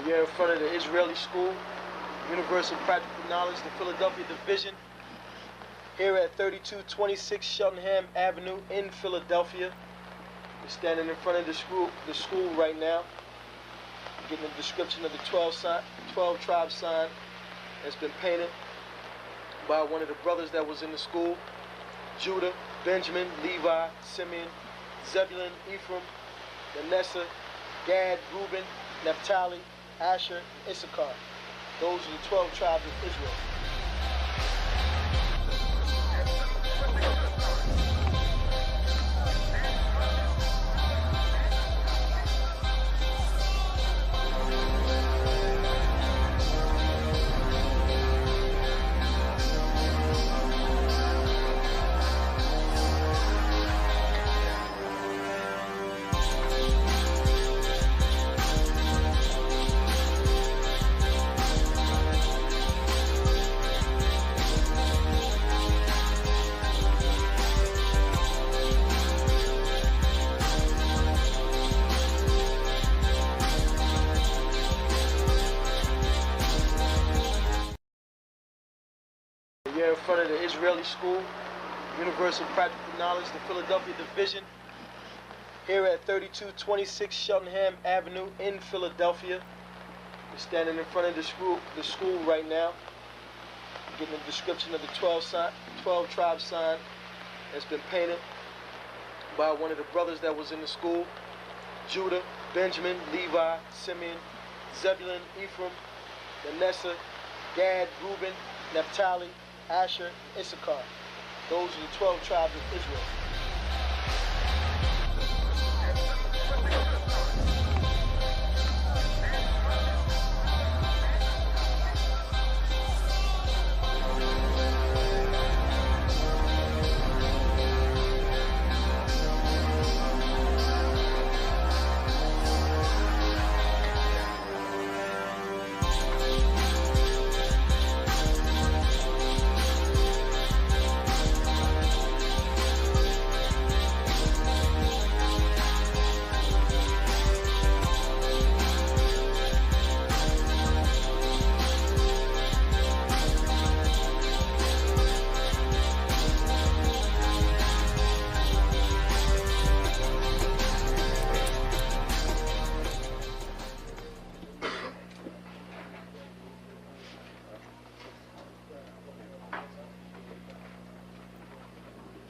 You're in front of the Israeli School, Universal Practical Knowledge, the Philadelphia Division, here at 3226 Cheltenham Avenue in Philadelphia. We're standing in front of the school right now, getting a description of the 12 tribe sign that's been painted by one of the brothers that was in the school: Judah, Benjamin, Levi, Simeon, Zebulun, Ephraim, Manasseh, Gad, Reuben, Naphtali, Asher, and Issachar. Those are the 12 tribes of Israel. You're in front of the Israeli School, Universal Practical Knowledge, the Philadelphia Division, here at 3226 Cheltenham Avenue in Philadelphia. We're standing in front of the school right now, getting a description of the 12 tribe sign that's been painted by one of the brothers that was in the school: Judah, Benjamin, Levi, Simeon, Zebulun, Ephraim, Manasseh, Gad, Reuben, Naphtali, Asher, and Issachar. Those are the 12 tribes of Israel.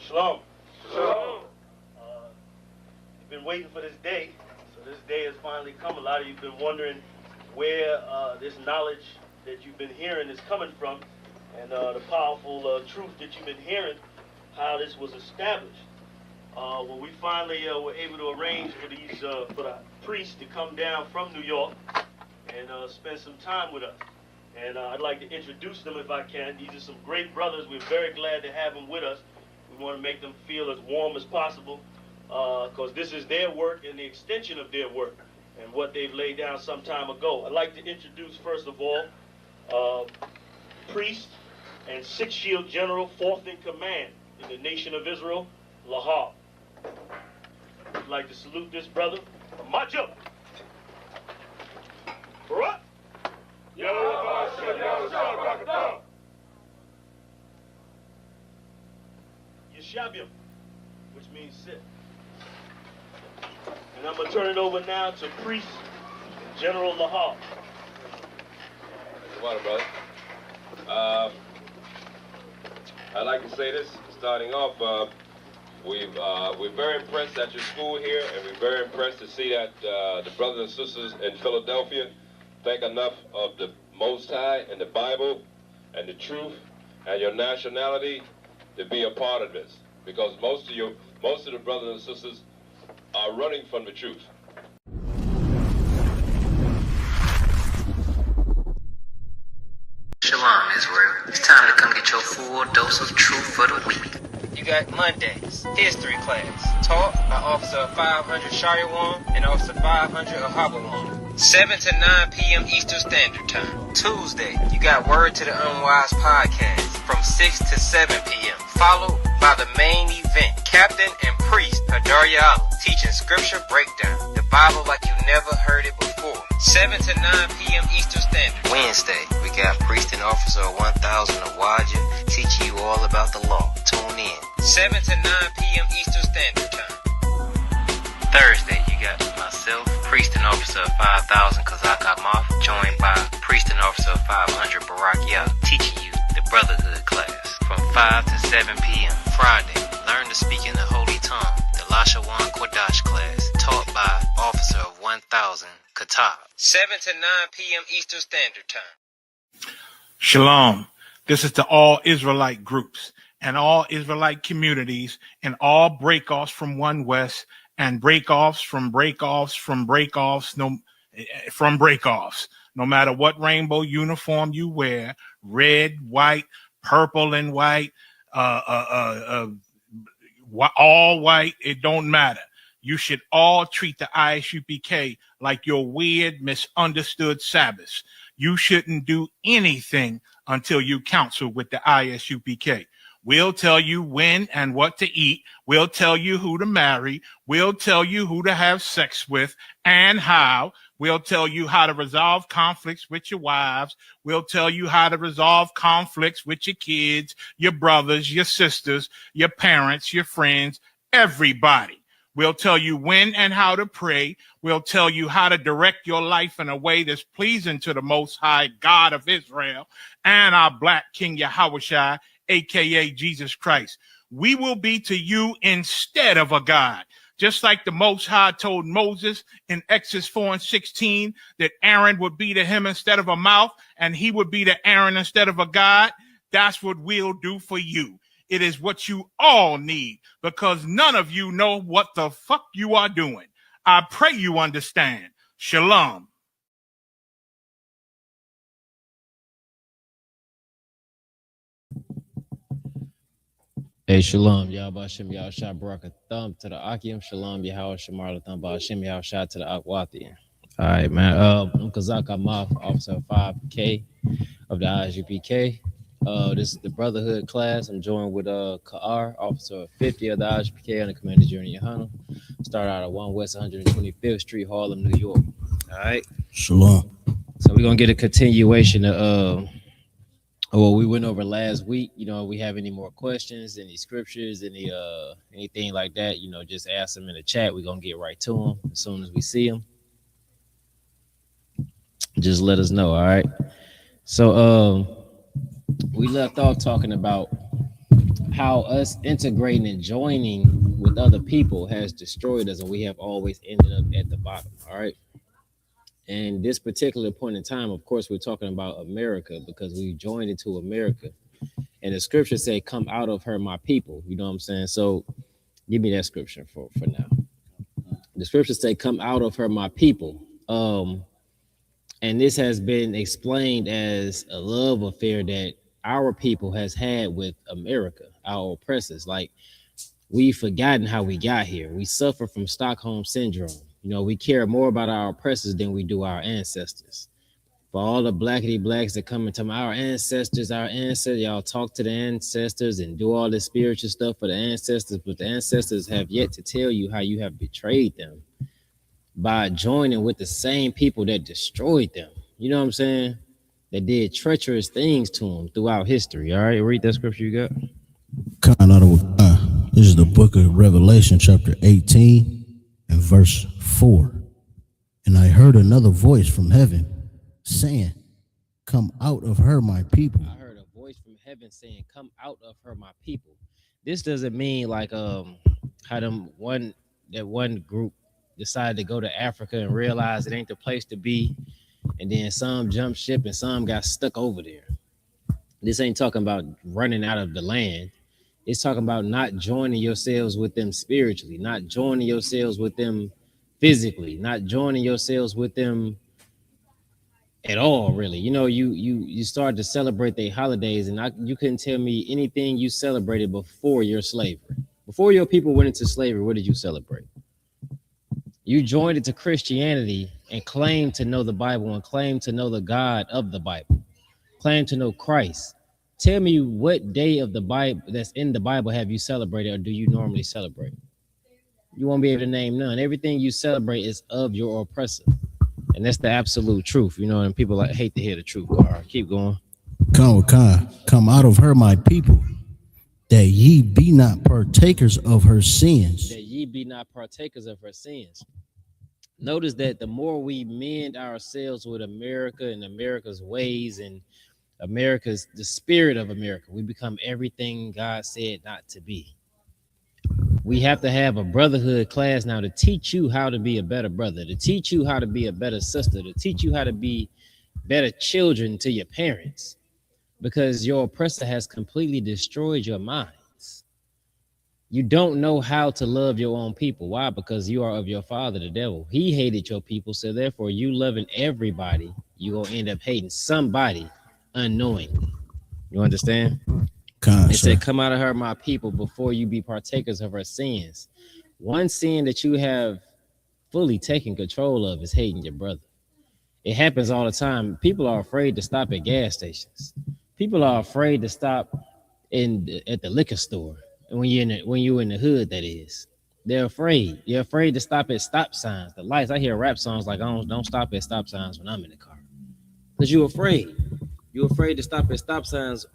Shalom. Shalom. You've been waiting for this day, so this day has finally come. A lot of you have been wondering where this knowledge that you've been hearing is coming from, and the powerful truth that you've been hearing, how this was established. Well, we finally were able to arrange for the priests to come down from New York and spend some time with us. And I'd like to introduce them if I can. These are some great brothers. We're very glad to have them with us. We want to make them feel as warm as possible, because this is their work and the extension of their work and what they've laid down some time ago. I'd like to introduce, first of all, priest and Sixth Shield General, 4th in command in the nation of Israel, Lahab. I'd like to salute this brother. Macho. Barak. Yeshabim, which means sit. And I'm going to turn it over now to Priest General Lahab. Come on, brother. I'd like to say this, starting off, we're very impressed at your school here, and we're very impressed to see that the brothers and sisters in Philadelphia think enough of the Most High and the Bible and the truth and your nationality to be a part of this, because most of the brothers and sisters are running from the truth. Shalom, Israel. It's time to come get your full dose of truth for the week. You got Mondays, history class, taught by Officer 500 Shariwan and Officer 500 Ahabawan. 7 to 9 p.m. Eastern Standard Time. Tuesday, you got Word to the Unwise podcast from 6 to 7 p.m. Followed by the main event, Captain and Priest Hadar Ya'ala, teaching scripture breakdown, the Bible like you never heard it before. 7 to 9 p.m. Eastern Standard. Wednesday, we got Priest and Officer 1000 of Waja teaching you all about the law. Tune in. 7 to 9 p.m. Eastern Standard Time. Thursday, you got myself, Priest and Officer 5000 Kazak Moth, joined by Priest and Officer 500 Barak Yah, teaching you the Brotherhood class from 5 to 7 p.m. Friday, learn to speak in the Holy Tongue, the Lashawan Kodash class, taught by Officer of 1000 Katab. 7 to 9 p.m. Eastern Standard Time. Shalom. This is to all Israelite groups and all Israelite communities and all breakoffs from One West and breakoffs from breakoffs from breakoffs from breakoffs. No matter what rainbow uniform you wear, red, white, purple and white, all white, it don't matter. You should all treat the ISUPK like your weird, misunderstood Sabbaths. You shouldn't do anything until you counsel with the ISUPK. We'll tell you when and what to eat. We'll tell you who to marry. We'll tell you who to have sex with and how. We'll tell you how to resolve conflicts with your wives. We'll tell you how to resolve conflicts with your kids, your brothers, your sisters, your parents, your friends, everybody. We'll tell you when and how to pray. We'll tell you how to direct your life in a way that's pleasing to the Most High God of Israel and our Black King Yahushua, a.k.a. Jesus Christ. We will be to you instead of a God. Just like the Most High told Moses in Exodus 4:16 that Aaron would be to him instead of a mouth and he would be to Aaron instead of a God, that's what we'll do for you. It is what you all need because none of you know what the fuck you are doing. I pray you understand. Shalom. Hey, shalom, Yahweh Shem Yahushua Baraka Thumb to the Akim, shalom, Yahweh Shemarla Thumb Shem Yahushua to the Akwathian. All right, man. I'm Kazak Amaf, Officer 5K of the ISUPK. This is the Brotherhood class. I'm joined with Ka'ar, Officer 50 of the ISUPK on the Commander Journey Yohana. Start out at 1 West 125th Street, Harlem, New York. All right. Shalom. So we're gonna get a continuation of what we went over last week. You know, if we have any more questions, any scriptures, anything like that, you know, just ask them in the chat. We're gonna get right to them as soon as we see them. Just let us know. All right. So we left off talking about how us integrating and joining with other people has destroyed us, and we have always ended up at the bottom. All right. And this particular point in time, of course, we're talking about America because we joined into America. And the scripture say, come out of her, my people. You know what I'm saying? So give me that scripture for now. The scripture say, come out of her, my people. And this has been explained as a love affair that our people has had with America, our oppressors. Like, we've forgotten how we got here. We suffer from Stockholm syndrome. You know, we care more about our oppressors than we do our ancestors. For all the blackity blacks that come into our ancestors, y'all talk to the ancestors and do all this spiritual stuff for the ancestors, but the ancestors have yet to tell you how you have betrayed them by joining with the same people that destroyed them. You know what I'm saying? That did treacherous things to them throughout history. All right, read that scripture you got. This is the book of Revelation, chapter 18. And verse 4, and I heard another voice from heaven saying, come out of her, my people. I heard a voice from heaven saying, come out of her, my people. This doesn't mean like how one group decided to go to Africa and realize it ain't the place to be, and then some jumped ship and some got stuck over there. This ain't talking about running out of the land. It's talking about not joining yourselves with them spiritually, not joining yourselves with them physically, not joining yourselves with them at all, really. You know, you start to celebrate their holidays, and you couldn't tell me anything you celebrated before your slavery. Before your people went into slavery, what did you celebrate? You joined into Christianity and claimed to know the Bible and claimed to know the God of the Bible, claimed to know Christ. Tell me what day of the Bible that's in the Bible have you celebrated, or do you normally celebrate? You won't be able to name none. Everything you celebrate is of your oppressor. And that's the absolute truth, you know. And people like hate to hear the truth. All right, keep going. Come out of her, my people, that ye be not partakers of her sins. That ye be not partakers of her sins. Notice that the more we mend ourselves with America and America's ways and the spirit of America, we become everything God said not to be. We have to have a brotherhood class now to teach you how to be a better brother, to teach you how to be a better sister, to teach you how to be better children to your parents, because your oppressor has completely destroyed your minds. You don't know how to love your own people. Why? Because you are of your father, the devil. He hated your people, so therefore you loving everybody, you're going to end up hating somebody unknowingly. You understand? It said, come out of her, my people, before you be partakers of her sins. One sin that you have fully taken control of is hating your brother. It happens all the time. People are afraid to stop at gas stations. People are afraid to stop at the liquor store. And when you're in the hood, that is, they're afraid. You're afraid to stop at stop signs, the lights. I hear rap songs like, don't stop at stop signs when I'm in the car, because you're afraid. You're afraid to stop at stop signs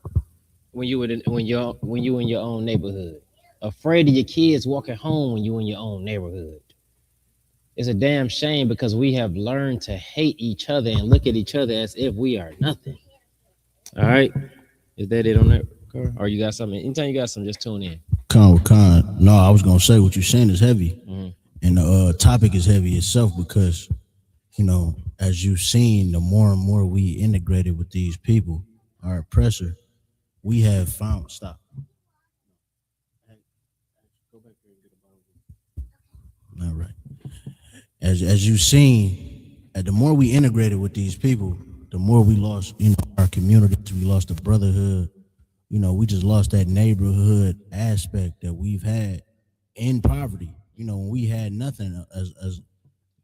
when you're in your own neighborhood. Afraid of your kids walking home when you're in your own neighborhood. It's a damn shame, because we have learned to hate each other and look at each other as if we are nothing. All right, is that it on that? Or you got something? Anytime you got something, just tune in. No, I was gonna say what you're saying is heavy, and the topic is heavy itself, because as you've seen, the more and more we integrated with these people, our oppressor, we have found stop. All right. As you've seen, the more we integrated with these people, the more we lost, our communities. We lost the brotherhood. We just lost that neighborhood aspect that we've had in poverty. When we had nothing, as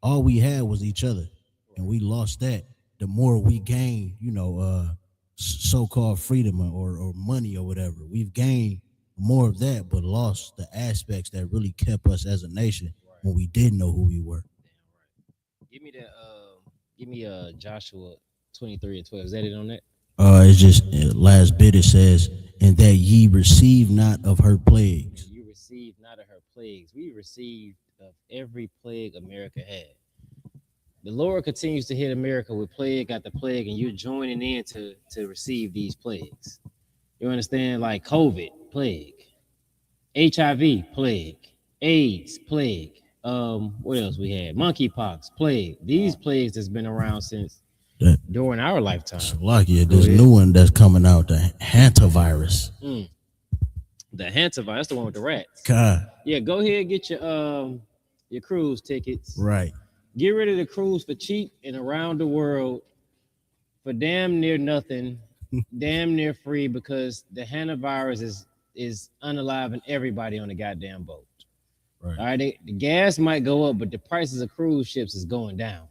all we had was each other, and we lost that. The more we gained, so-called freedom or money or whatever, we've gained more of that, but lost the aspects that really kept us as a nation when we didn't know who we were. Give me that. Give me Joshua 23:12. Is that it on that? It's just last bit. It says, "And that ye receive not of her plagues." You receive not of her plagues. We received of every plague America had. The Lord continues to hit America with plague after plague, and you're joining in to receive these plagues. You understand? Like COVID plague, HIV plague, AIDS plague. What else we had? Monkeypox plague. These plagues has been around since during our lifetime. Lucky, there's a new one that's coming out, the hantavirus. The hantavirus, that's the one with the rats. God. Yeah, go ahead and get your cruise tickets. Right. Get rid of the cruise for cheap and around the world for damn near nothing, damn near free, because the hantavirus is unaliving everybody on the goddamn boat. Right. All right, the gas might go up, but the prices of cruise ships is going down.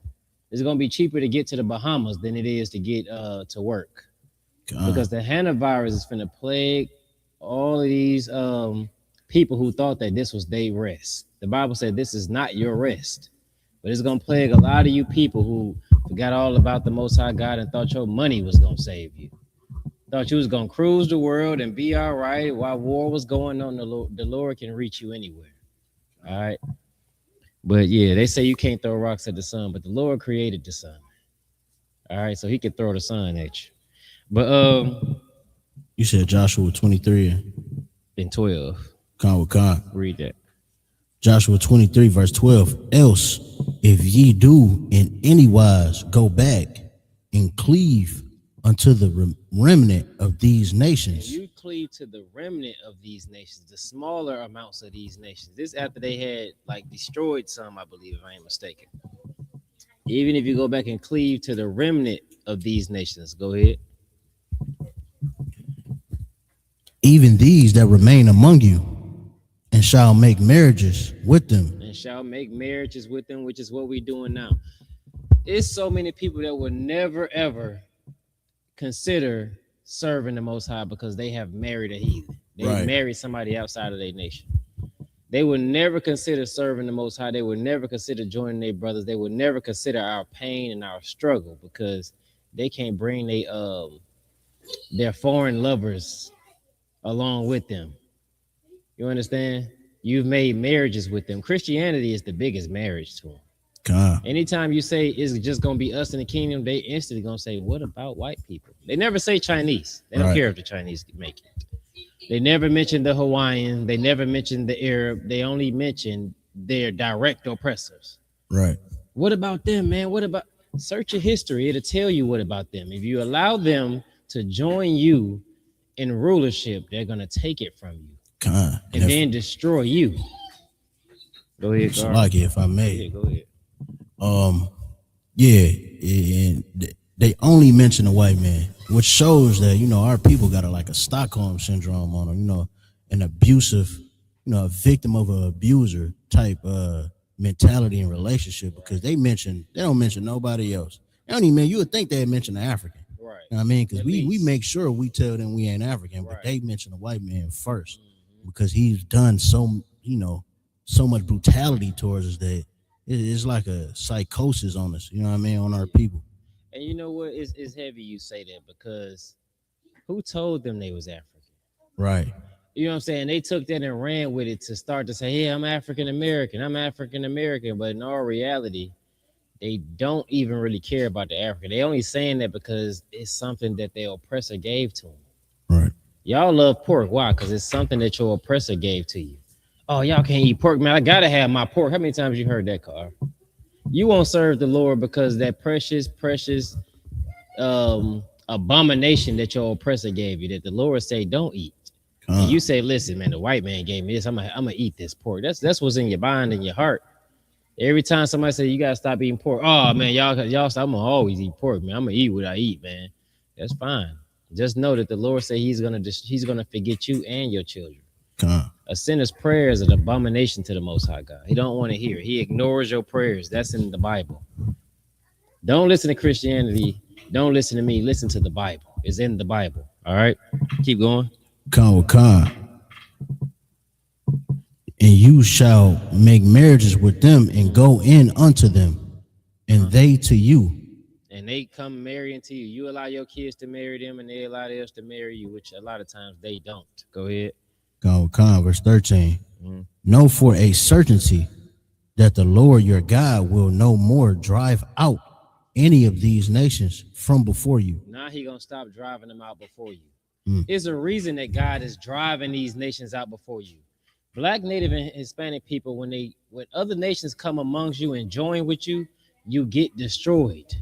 It's going to be cheaper to get to the Bahamas than it is to get to work. Because the hantavirus is finna plague all of these people who thought that this was their rest. The Bible said this is not your rest, but it's going to plague a lot of you people who forgot all about the Most High God and thought your money was going to save you. Thought you was going to cruise the world and be all right while war was going on. The Lord can reach you anywhere. All right. But yeah, they say you can't throw rocks at the sun, but the Lord created the sun. All right, so he can throw the sun at you. But you said Joshua 23 and 12. Read that. Joshua 23, verse 12. Else, if ye do in any wise go back and cleave unto the remnant of these nations. If you cleave to the remnant of these nations, the smaller amounts of these nations. This after they had destroyed some, I believe, if I ain't mistaken. Even if you go back and cleave to the remnant of these nations, go ahead. Even these that remain among you, and shall make marriages with them. And shall make marriages with them, which is what we're doing now. There's so many people that will never, ever consider serving the Most High because they have married a heathen. They married somebody outside of their nation. They would never consider serving the Most High. They would never consider joining their brothers. They would never consider our pain and our struggle because they can't bring their foreign lovers along with them. You understand? You've made marriages with them. Christianity is the biggest marriage to them. God. Anytime you say it's just gonna be us in the kingdom, they instantly gonna say, "What about white people?" They never say Chinese. They don't Right. care if the Chinese make it. They never mention the Hawaiian. They never mention the Arab. They only mention their direct oppressors. Right. What about them, man? What about search your history? It'll tell you what about them. If you allow them to join you in rulership, they're gonna take it from you God. and then destroy you. Go ahead, Gar. Like if I may. Yeah, go ahead. Yeah, and they only mention the white man, which shows that, you know, our people got a Stockholm syndrome on them, you know, an abusive, you know, a victim of an abuser type mentality and relationship, because they don't mention nobody else. They don't even, you would think they'd mention the African. Right. You know what I mean? Because At we least. make sure we tell them we ain't African, but Right. they mention the white man first because he's done so much brutality towards us that it's like a psychosis on us, you know what I mean, on our people. And you know what? It's heavy you say that because who told them they was African? Right. You know what I'm saying? They took that and ran with it to start to say, "Hey, I'm African American. I'm African American." But in all reality, they don't even really care about the African. They only saying that because it's something that their oppressor gave to them. Right. Y'all love pork. Why? Because it's something that your oppressor gave to you. Oh, y'all can't eat pork, man. I gotta have my pork. How many times you heard that, Carl? You won't serve the Lord because that precious abomination that your oppressor gave you, that the Lord say don't eat. And you say, "Listen, man, the white man gave me this. I'm gonna eat this pork." That's what's in your mind and your heart. Every time somebody say you gotta stop eating pork, oh man, y'all stop, I'm gonna always eat pork, man. I'm gonna eat what I eat, man. That's fine. Just know that the Lord say He's gonna forget you and your children. A sinner's prayer is an abomination to the Most High God. He don't want to hear. He ignores your prayers. That's in the Bible. Don't listen to Christianity. Don't listen to me. Listen to the Bible. It's in the Bible. All right, keep going. Khan. And you shall make marriages with them and go in unto them, and they to you. And they come marrying to you. You allow your kids to marry them, and they allow theirs to marry you, which a lot of times they don't. Go ahead. Khan, verse 13. Know for a certainty that the Lord your God will no more drive out any of these nations from before you. Now He gonna stop driving them out before you. There's a reason that God is driving these nations out before you. Black, Native, and Hispanic people, when other nations come amongst you and join with you, you get destroyed.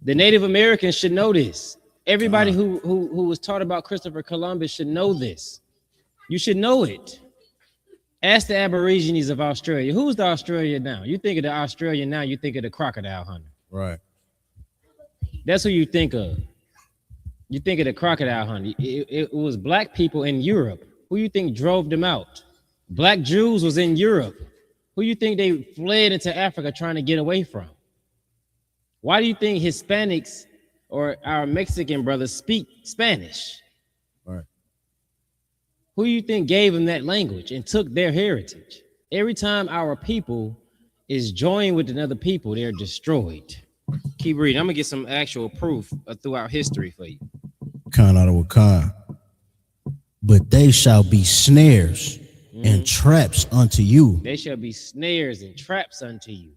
The Native Americans should know this. Everybody who was taught about Christopher Columbus should know this. You should know it. Ask the Aborigines of Australia. Who's the Australia now? You think of the Australia now, you think of the crocodile hunter. Right. That's who you think of. You think of the crocodile hunter. It was black people in Europe. Who you think drove them out? Black Jews was in Europe. Who you think they fled into Africa trying to get away from? Why do you think Hispanics or our Mexican brothers speak Spanish? Right. Who you think gave them that language and took their heritage? Every time our people is joined with another people, they're destroyed. Keep reading. I'm gonna get some actual proof throughout history for you. Khan out of Khan. But they shall be snares and traps unto you. They shall be snares and traps unto you.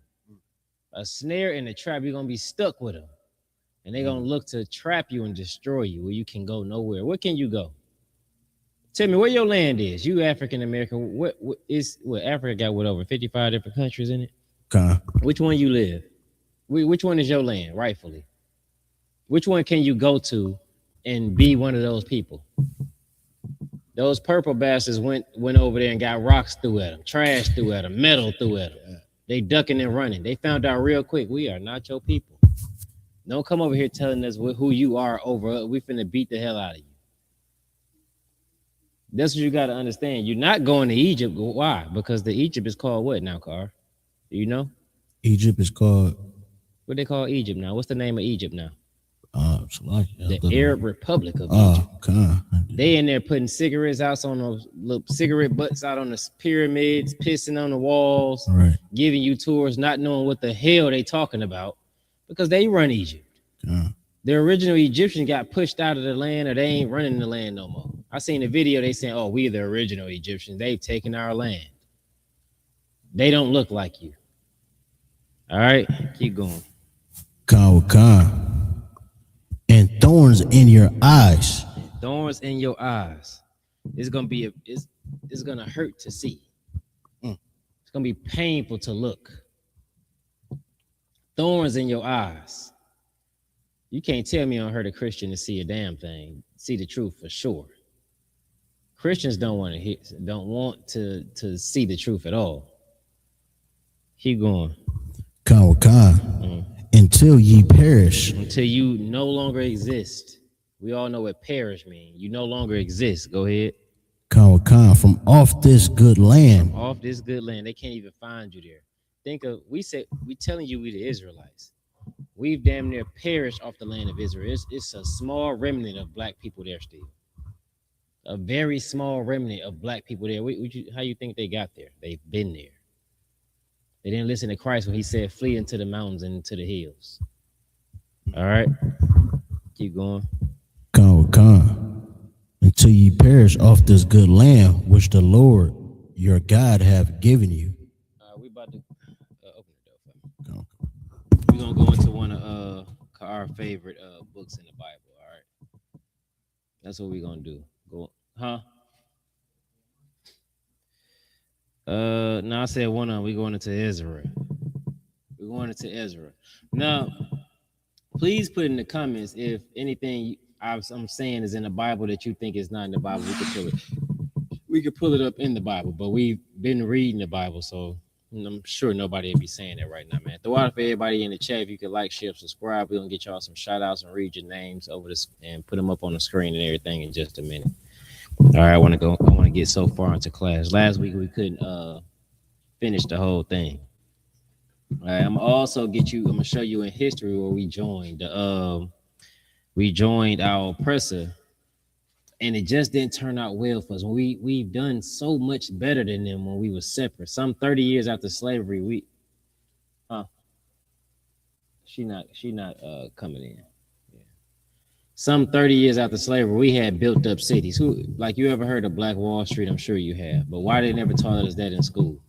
A snare and a trap, you're gonna be stuck with them, and they're gonna look to trap you and destroy you where you can go nowhere. Where can you go? Tell me where your land is. You African American. What Africa got? What, over 55 different countries in it? Khan. Which one you live? Which one is your land rightfully? Which one can you go to and be one of those people? Those purple bastards went over there and got rocks through at them, trash through at them, metal through at them. They ducking and running. They found out real quick, we are not your people. Don't come over here telling us who you are over. We finna beat the hell out of you. That's what you got to understand. You're not going to Egypt. Why? Because the Egypt is called what now, Car? Do you know? Egypt is called... What they call Egypt now? What's the name of Egypt now? The Arab Republic of Egypt. They in there putting cigarettes out on those little cigarette butts out on the pyramids, pissing on the walls, giving you tours, not knowing what the hell they talking about, because they run Egypt. The original Egyptians got pushed out of the land, or they ain't running the land no more. I seen a video, they saying, oh, we the original Egyptians. They've taken our land. They don't look like you. All right, keep going. And thorns in your eyes. Thorns in your eyes. It's gonna be it's gonna hurt to see. It's gonna be painful to look. Thorns in your eyes. You can't tell me I don't hurt a Christian to see a damn thing, see the truth for sure. Christians don't want to see the truth at all. Keep going. Until ye perish. Until you no longer exist. We all know what perish means. You no longer exist. Go ahead. From off this good land. From off this good land. They can't even find you there. Think of, we telling you we the Israelites. We've damn near perished off the land of Israel. It's a small remnant of black people there still. A very small remnant of black people there. How you think they got there? They've been there. They didn't listen to Christ when he said, flee into the mountains and into the hills. All right. Keep going. Until ye perish off this good land, which the Lord your God hath given you. We about to open the door for me. We're going to go into one of our favorite books in the Bible. All right. That's what we're going to do. Go. Huh? No, I said one of them. We're going into Ezra. We're going into Ezra. Now, please put in the comments if anything I'm saying is in the Bible that you think is not in the Bible. We could pull it up in the Bible, but we've been reading the Bible, so I'm sure nobody will be saying that right now, man. Throw out for everybody in the chat. If you could like, share, subscribe, we're gonna get y'all some shout outs and read your names over this and put them up on the screen and everything in just a minute. All right, I want to get so far into class. Last week we couldn't finish the whole thing. All right, I'm gonna show you in history where we joined our oppressor, and it just didn't turn out well for us. We've done so much better than them when we were separate. Some 30 years after slavery, she not coming in. Some 30 years after slavery, we had built up cities. Like, you ever heard of Black Wall Street? I'm sure you have. But why they never taught us that in school?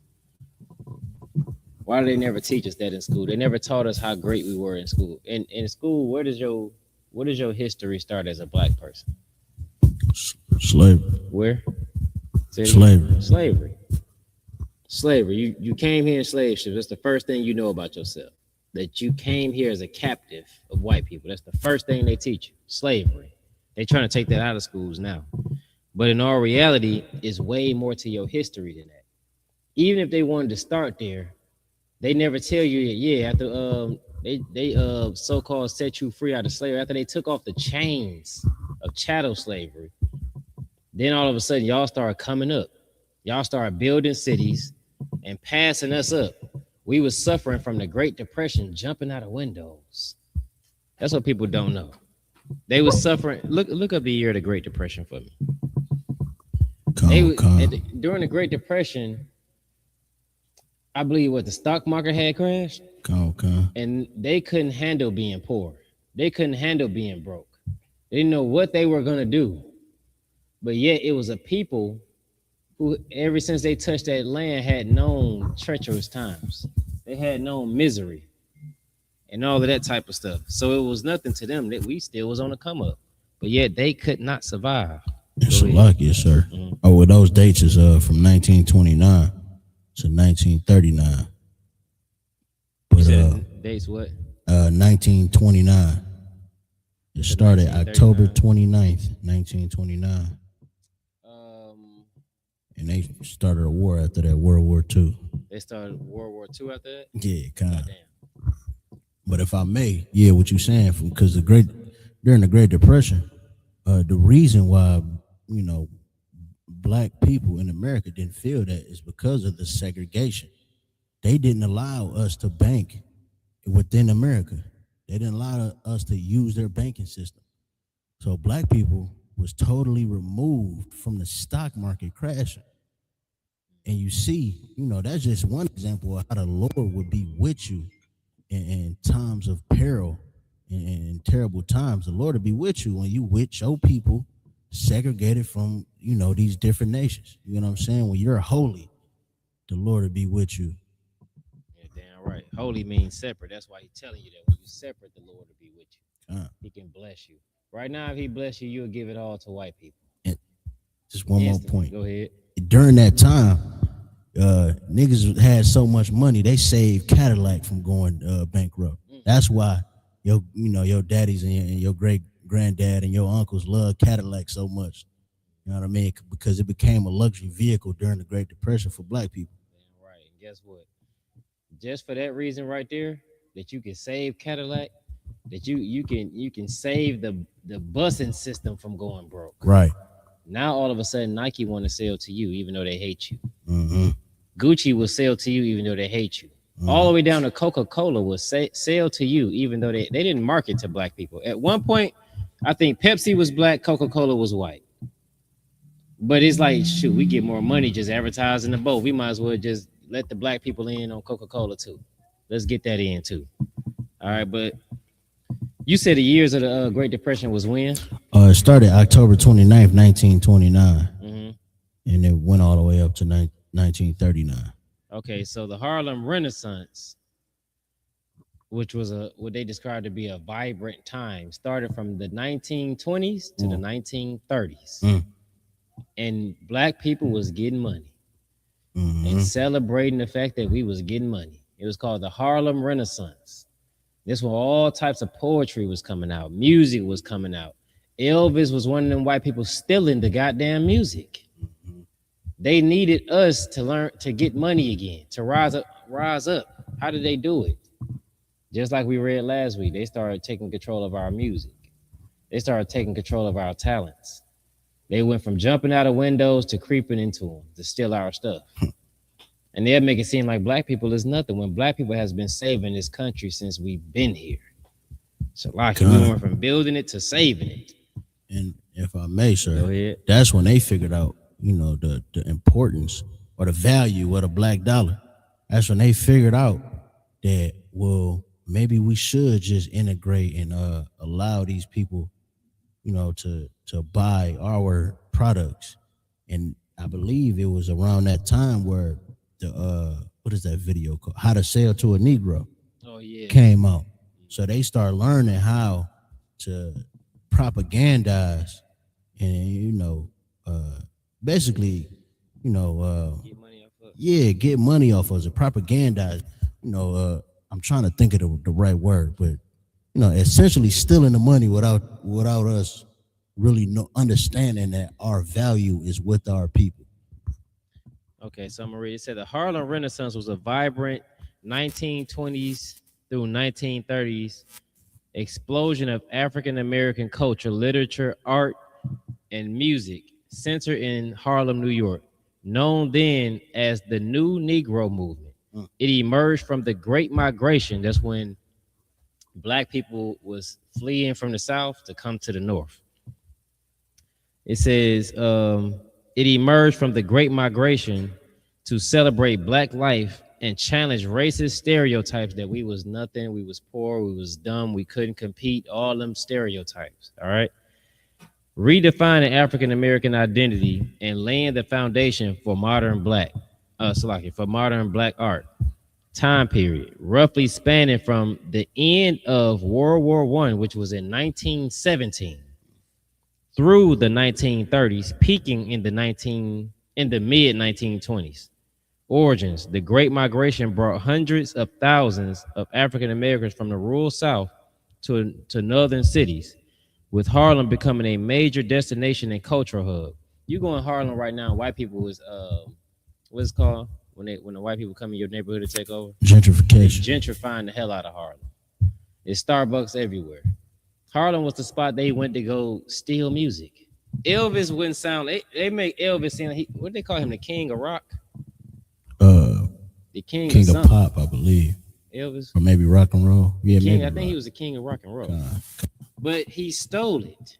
Why do they never teach us that in school? They never taught us how great we were in school. In school, where does your history start as a black person? Slavery. Where? Slavery. Slavery. You came here in slave ships. That's the first thing you know about yourself. That you came here as a captive of white people. That's the first thing they teach you. Slavery. They're trying to take that out of schools now. But in all reality, it's way more to your history than that. Even if they wanted to start there, they never tell you, after they so-called set you free out of slavery, after they took off the chains of chattel slavery, then all of a sudden y'all started coming up. Y'all started building cities and passing us up. We was suffering from the Great Depression, jumping out of windows. That's what people don't know. They was suffering. Look up the year of the Great Depression for me. During the Great Depression, I believe the stock market had crashed. And they couldn't handle being poor. They couldn't handle being broke. They didn't know what they were going to do. But yet it was a people who, ever since they touched that land, had known treacherous times. They had known misery and all of that type of stuff. So it was nothing to them that we still was on the come up. But yet they could not survive. It's lucky, sir. Mm-hmm. Oh, well, those dates is from 1929 to 1939. But dates what? 1929. It started October 29th, 1929. And they started a war after that, World War II. They started World War II after that? Yeah, kind of. But if I may, what you're saying, because during the Great Depression, the reason why, black people in America didn't feel that is because of the segregation. They didn't allow us to bank within America. They didn't allow us to use their banking system. So black people was totally removed from the stock market crashing. And you see, that's just one example of how the Lord would be with you in times of peril and terrible times. The Lord will be with you when you with your people segregated from, these different nations. You know what I'm saying? When you're holy, the Lord will be with you. Yeah, damn right. Holy means separate. That's why he's telling you that when you separate, the Lord will be with you. He can bless you. Right now, if he bless you, you'll give it all to white people. And just one more point. Go ahead. During that time, niggas had so much money they saved Cadillac from going bankrupt. That's why your daddies and your great granddad and your uncles love Cadillac so much. You know what I mean? Because it became a luxury vehicle during the Great Depression for black people. Right. And guess what? Just for that reason right there, that you can save Cadillac, that you can save the busing system from going broke. Right. Now all of a sudden Nike want to sell to you even though they hate you. Mm-hmm. Gucci will sell to you even though they hate you. Mm-hmm. All the way down to Coca-Cola will sell to you even though they didn't market to black people. At one point, I think Pepsi was black, Coca-Cola was white. But it's like, shoot, we get more money just advertising the boat. We might as well just let the black people in on Coca-Cola too. Let's get that in too. All right, but you said the years of the Great Depression was when? It started October 29th, 1929. Mm-hmm. And it went all the way up to 1939. Okay, so the Harlem Renaissance, which was what they described to be a vibrant time, started from the 1920s to the 1930s. And black people was getting money and celebrating the fact that we was getting money. It was called the Harlem Renaissance. This when all types of poetry was coming out. Music was coming out. Elvis was one of them white people stealing the goddamn music. They needed us to learn to get money again, to rise up. How did they do it? Just like we read last week, they started taking control of our music. They started taking control of our talents. They went from jumping out of windows to creeping into them to steal our stuff. And they'll make it seem like black people is nothing when black people has been saving this country since we've been here. So like we went from building it to saving it. And if I may, sir, that's when they figured out, the importance or the value of the black dollar. That's when they figured out that, well, maybe we should just integrate and allow these people, to buy our products. And I believe it was around that time where the what is that video called? How to Sell to a Negro came out. So they start learning how to propagandize and basically get money off us and propagandize. I'm trying to think of the right word, but essentially stealing the money without us really understanding that our value is with our people. Okay, so I'm gonna read. It said the Harlem Renaissance was a vibrant 1920s through 1930s explosion of African American culture, literature, art, and music centered in Harlem, New York, known then as the New Negro Movement. It emerged from the Great Migration. That's when black people was fleeing from the South to come to the North. It says it emerged from the Great Migration to celebrate black life and challenge racist stereotypes that we was nothing, we was poor, we was dumb, we couldn't compete, all them stereotypes, all right? Redefining African American identity and laying the foundation for modern black art. Time period, roughly spanning from the end of World War I, which was in 1917, through the 1930s, peaking in the mid 1920s. Origins: the Great Migration brought hundreds of thousands of African Americans from the rural South to northern cities, with Harlem becoming a major destination and cultural hub. You go in Harlem right now, white people is what's it called when the white people come in your neighborhood to take over? Gentrification. Gentrifying the hell out of Harlem. There's Starbucks everywhere. Harlem was the spot they went to go steal music. Elvis wouldn't sound. They make Elvis seem like what do they call him? The king of rock. The king of pop, I believe. Elvis. Or maybe rock and roll. Yeah, King, maybe. I think he was the king of rock and roll. But he stole it.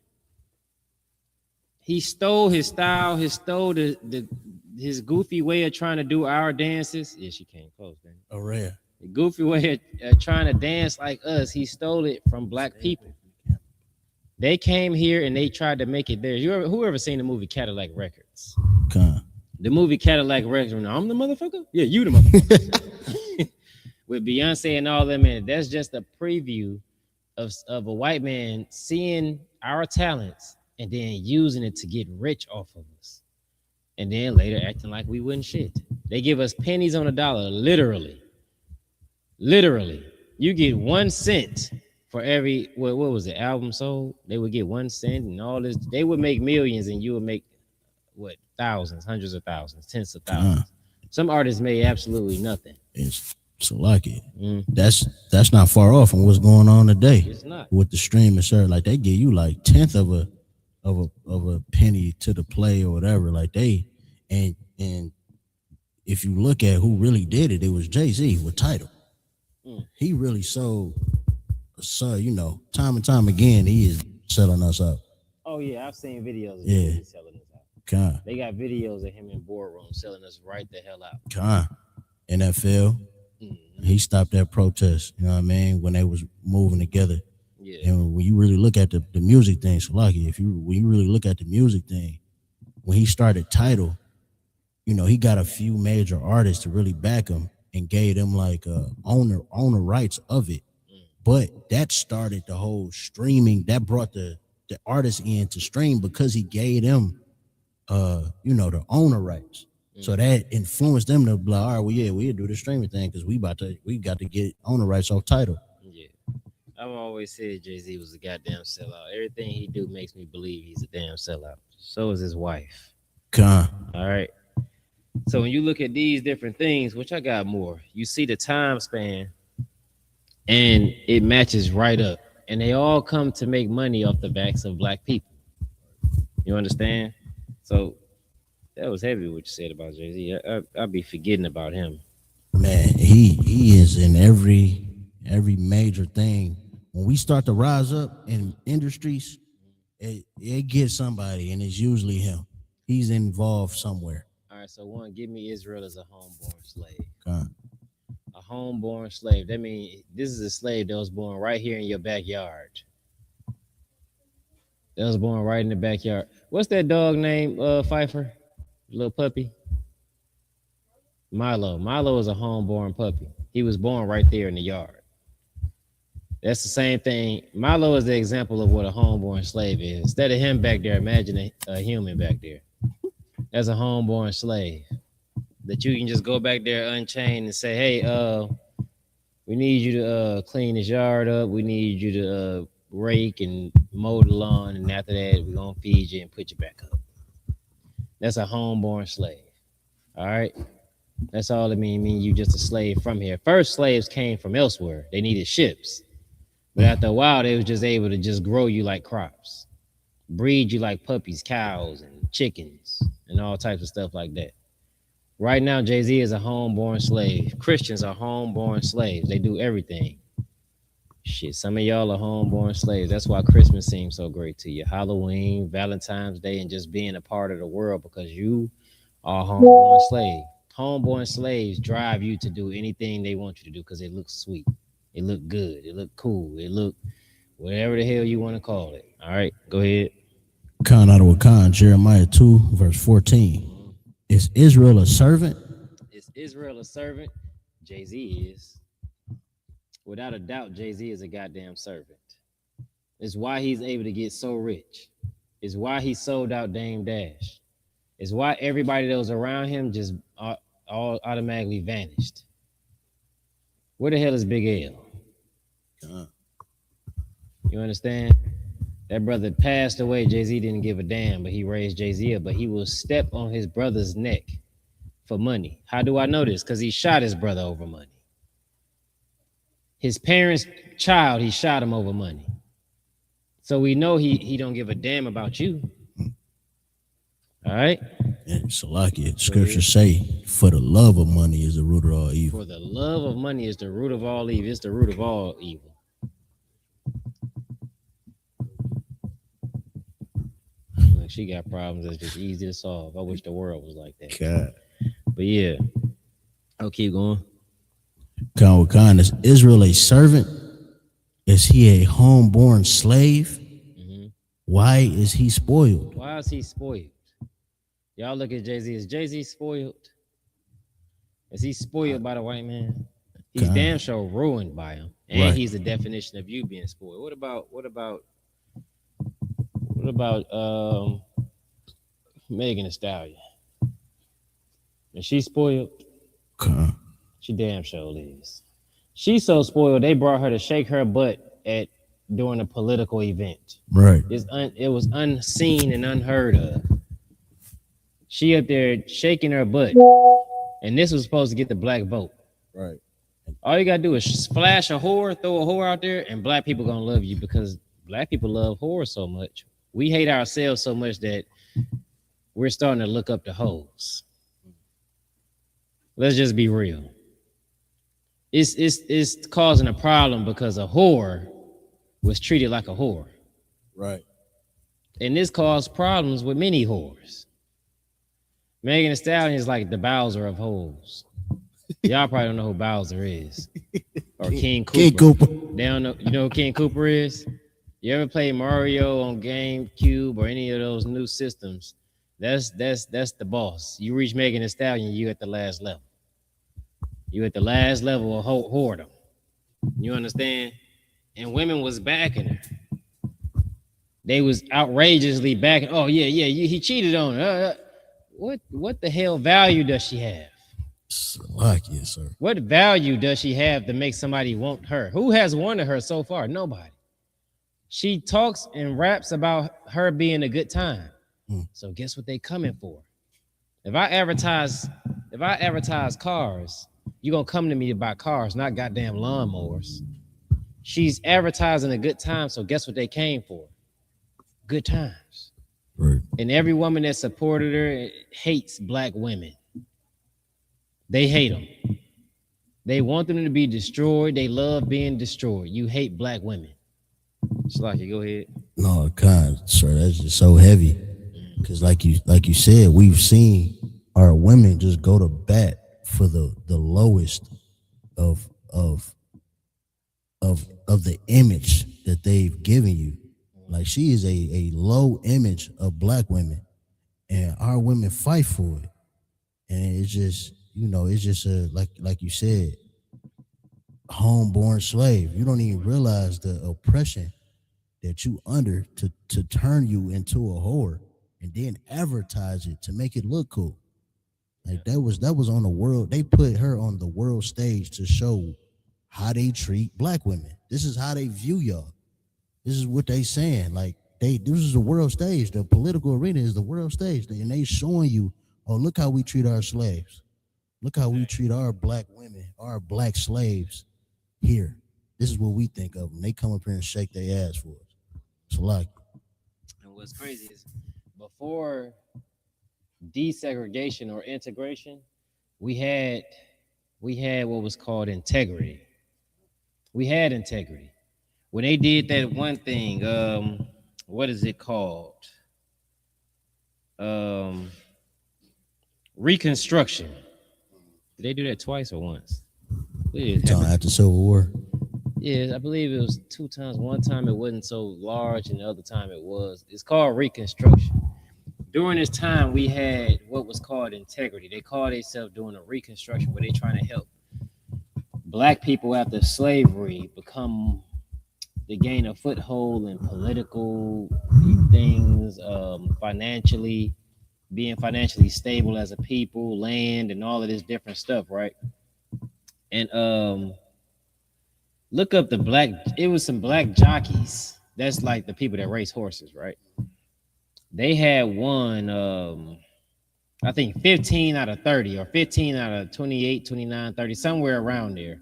He stole his style. He stole his goofy way of trying to do our dances. Yeah, she came close, man. Oh, rare. The goofy way of trying to dance like us. He stole it from black people. They came here and they tried to make it theirs. Whoever seen the movie Cadillac Records? The movie Cadillac Records. I'm the motherfucker. Yeah, you the motherfucker. With Beyonce and all them in it. That's just a preview of a white man seeing our talents and then using it to get rich off of us. And then later acting like we wouldn't shit. They give us pennies on a dollar, literally. Literally. You get 1 cent for every, what was it, album sold? They would get 1 cent and all this. They would make millions and you would make, what, thousands, hundreds of thousands, tens of thousands. Some artists made absolutely nothing. It's lucky. That's not far off from what's going on today. It's not. With the streaming service. Like they give you like 10th of a penny to the play or whatever. Like they and if you look at who really did it, it was Jay-Z with Tidal. He really sold, you know, time and time again, he is selling us out. Oh yeah, I've seen videos of him selling us out. They got videos of him in boardroom selling us right the hell out. NFL, he stopped that protest, you know what I mean, when they was moving together. Yeah. And when you really look at the music thing, so lucky, when you really look at the music thing, when he started Tidal, you know, he got a few major artists to really back him and gave them like owner rights of it. But that started the whole streaming. That brought the artists in to stream because he gave them you know, the owner rights. So that influenced them to be like, all right, well, yeah, we'll do the streaming thing because we got to get owner rights off Tidal. Yeah. I've always said Jay-Z was a goddamn sellout. Everything he do makes me believe he's a damn sellout. So is his wife. All right. So when you look at these different things, which I got more, you see the time span and it matches right up. And they all come to make money off the backs of black people. You understand? So that was heavy what you said about Jay-Z. I'll be forgetting about him. Man, he is in every major thing. When we start to rise up in industries, it gets somebody, and it's usually him. He's involved somewhere. All right, so one, give me Israel as a homeborn slave. A homeborn slave. That means this is a slave that was born right here in your backyard. That was born right in the backyard. What's that dog name, Pfeiffer? Little puppy? Milo. Milo is a homeborn puppy. He was born right there in the yard. That's the same thing. Milo is the example of what a homeborn slave is. Instead of him back there, imagine a human back there. That's a homeborn slave that you can just go back there unchained and say, hey, we need you to clean this yard up. We need you to rake and mow the lawn. And after that, we're going to feed you and put you back up. That's a homeborn slave. All right. That's all it means. You just a slave from here. First, slaves came from elsewhere. They needed ships. But after a while, they was just able to just grow you like crops, breed you like puppies, cows, and chickens, and all types of stuff like that. Right now, Jay-Z is a homeborn slave. Christians are homeborn slaves. They do everything. Shit, some of y'all are homeborn slaves. That's why Christmas seems so great to you. Halloween, Valentine's Day, and just being a part of the world because you are a homeborn slave. Homeborn slaves drive you to do anything they want you to do because it looks sweet. It look good. It look cool. It look whatever the hell you want to call it. All right, go ahead. Khan out of Wakan, Jeremiah 2, verse 14. Is Israel a servant? Is Israel a servant? Jay-Z is. Without a doubt, Jay-Z is a goddamn servant. It's why he's able to get so rich. It's why he sold out Dame Dash. It's why everybody that was around him just all automatically vanished. Where the hell is Big L? You understand? That brother passed away. Jay-Z didn't give a damn, but he raised Jay-Z up. But he will step on his brother's neck for money. How do I know this? Because he shot his brother over money. His parents' child, he shot him over money. So we know he don't give a damn about you. All right? And Salakia, scriptures say, for the love of money is the root of all evil. For the love of money is the root of all evil. It's the root of all evil. Like, she got problems that's just easy to solve. I wish the world was like that. God. But yeah, I'll keep going. Khan with Khan, is Israel a servant? Is he a homeborn slave? Why is he spoiled? Why is he spoiled? Y'all look at Jay-Z. Is Jay-Z spoiled? Is he spoiled by the white man? He's damn sure ruined by him. And he's the definition of you being spoiled. What about Megan Thee Stallion? Is she spoiled? She damn sure is. She's so spoiled, they brought her to shake her butt during a political event. Right. It was unseen and unheard of. She up there shaking her butt, and this was supposed to get the black vote. Right. All you gotta do is flash a whore, throw a whore out there, and black people gonna love you because black people love whores so much. We hate ourselves so much that we're starting to look up to hoes. Let's just be real. It's causing a problem because a whore was treated like a whore. Right. And this caused problems with many whores. Megan Thee Stallion is like the Bowser of hoes. Y'all probably don't know who Bowser is. Or King Cooper. King Cooper. They don't know. You know who King Cooper is? You ever play Mario on GameCube or any of those new systems? That's the boss. You reach Megan Thee Stallion, you at the last level. You at the last level of whoredom. You understand? And women was backing her. They was outrageously backing. Oh yeah, he cheated on her. What the hell value does she have? Like, yes, sir. What value does she have to make somebody want her? Who has wanted her so far? Nobody. She talks and raps about her being a good time. So guess what they coming for? If I advertise cars, you're gonna come to me to buy cars, not goddamn lawnmowers. She's advertising a good time, so guess what they came for? Good times. Right. And every woman that supported her hates black women. They hate them. They want them to be destroyed. They love being destroyed. You hate black women. Slaki, go ahead. No, sir, that's just so heavy. Because like you said, we've seen our women just go to bat for the lowest of the image that they've given you. Like, she is a low image of black women, and our women fight for it. And it's just, like you said, homeborn slave. You don't even realize the oppression that you under to turn you into a whore and then advertise it to make it look cool. Like, that was on the world. They put her on the world stage to show how they treat black women. This is how they view y'all. This is what they saying. Like, this is the world stage. The political arena is the world stage. And they showing you, oh, look how we treat our slaves. Look how we treat our black women, our black slaves here. This is what we think of them. They come up here and shake their ass for us. It's like. And what's crazy is before desegregation or integration, we had what was called integrity. We had integrity. When they did that one thing, what is it called? Reconstruction. Did they do that twice or once? After Civil War. Yeah, I believe it was 2 times. One time it wasn't so large, and the other time it was. It's called Reconstruction. During this time, we had what was called integrity. They called themselves doing a reconstruction where they trying to help black people after slavery to gain a foothold in political things, financially, being financially stable as a people, land, and all of this different stuff, right? And look up it was some black jockeys. That's like the people that race horses, right? They had won, I think 15 out of 30 or 15 out of 28, 29, 30, somewhere around there.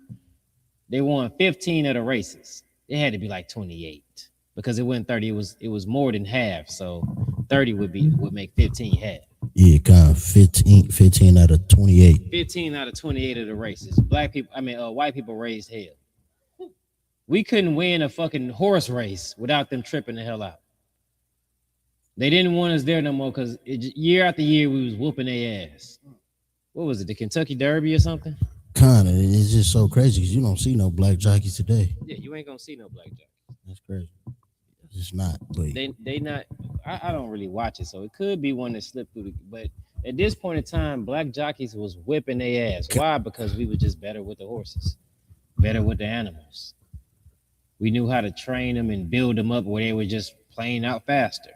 They won 15 of the races. It had to be like 28 because it wasn't 30. It was more than half. So 30 would make 15 half. Yeah, kind of 15 out of 28. 15 out of 28 of the races. White people raised hell. We couldn't win a fucking horse race without them tripping the hell out. They didn't want us there no more because year after year we was whooping their ass. What was it, the Kentucky Derby or something? Kind of. It's just so crazy because you don't see no black jockeys today. Yeah, you ain't gonna see no black jockeys. That's crazy. It's not. But they not. I don't really watch it, so it could be one that slipped through. But at this point in time, black jockeys was whipping their ass. Why? Because we were just better with the horses, better with the animals. We knew how to train them and build them up where they were just playing out faster.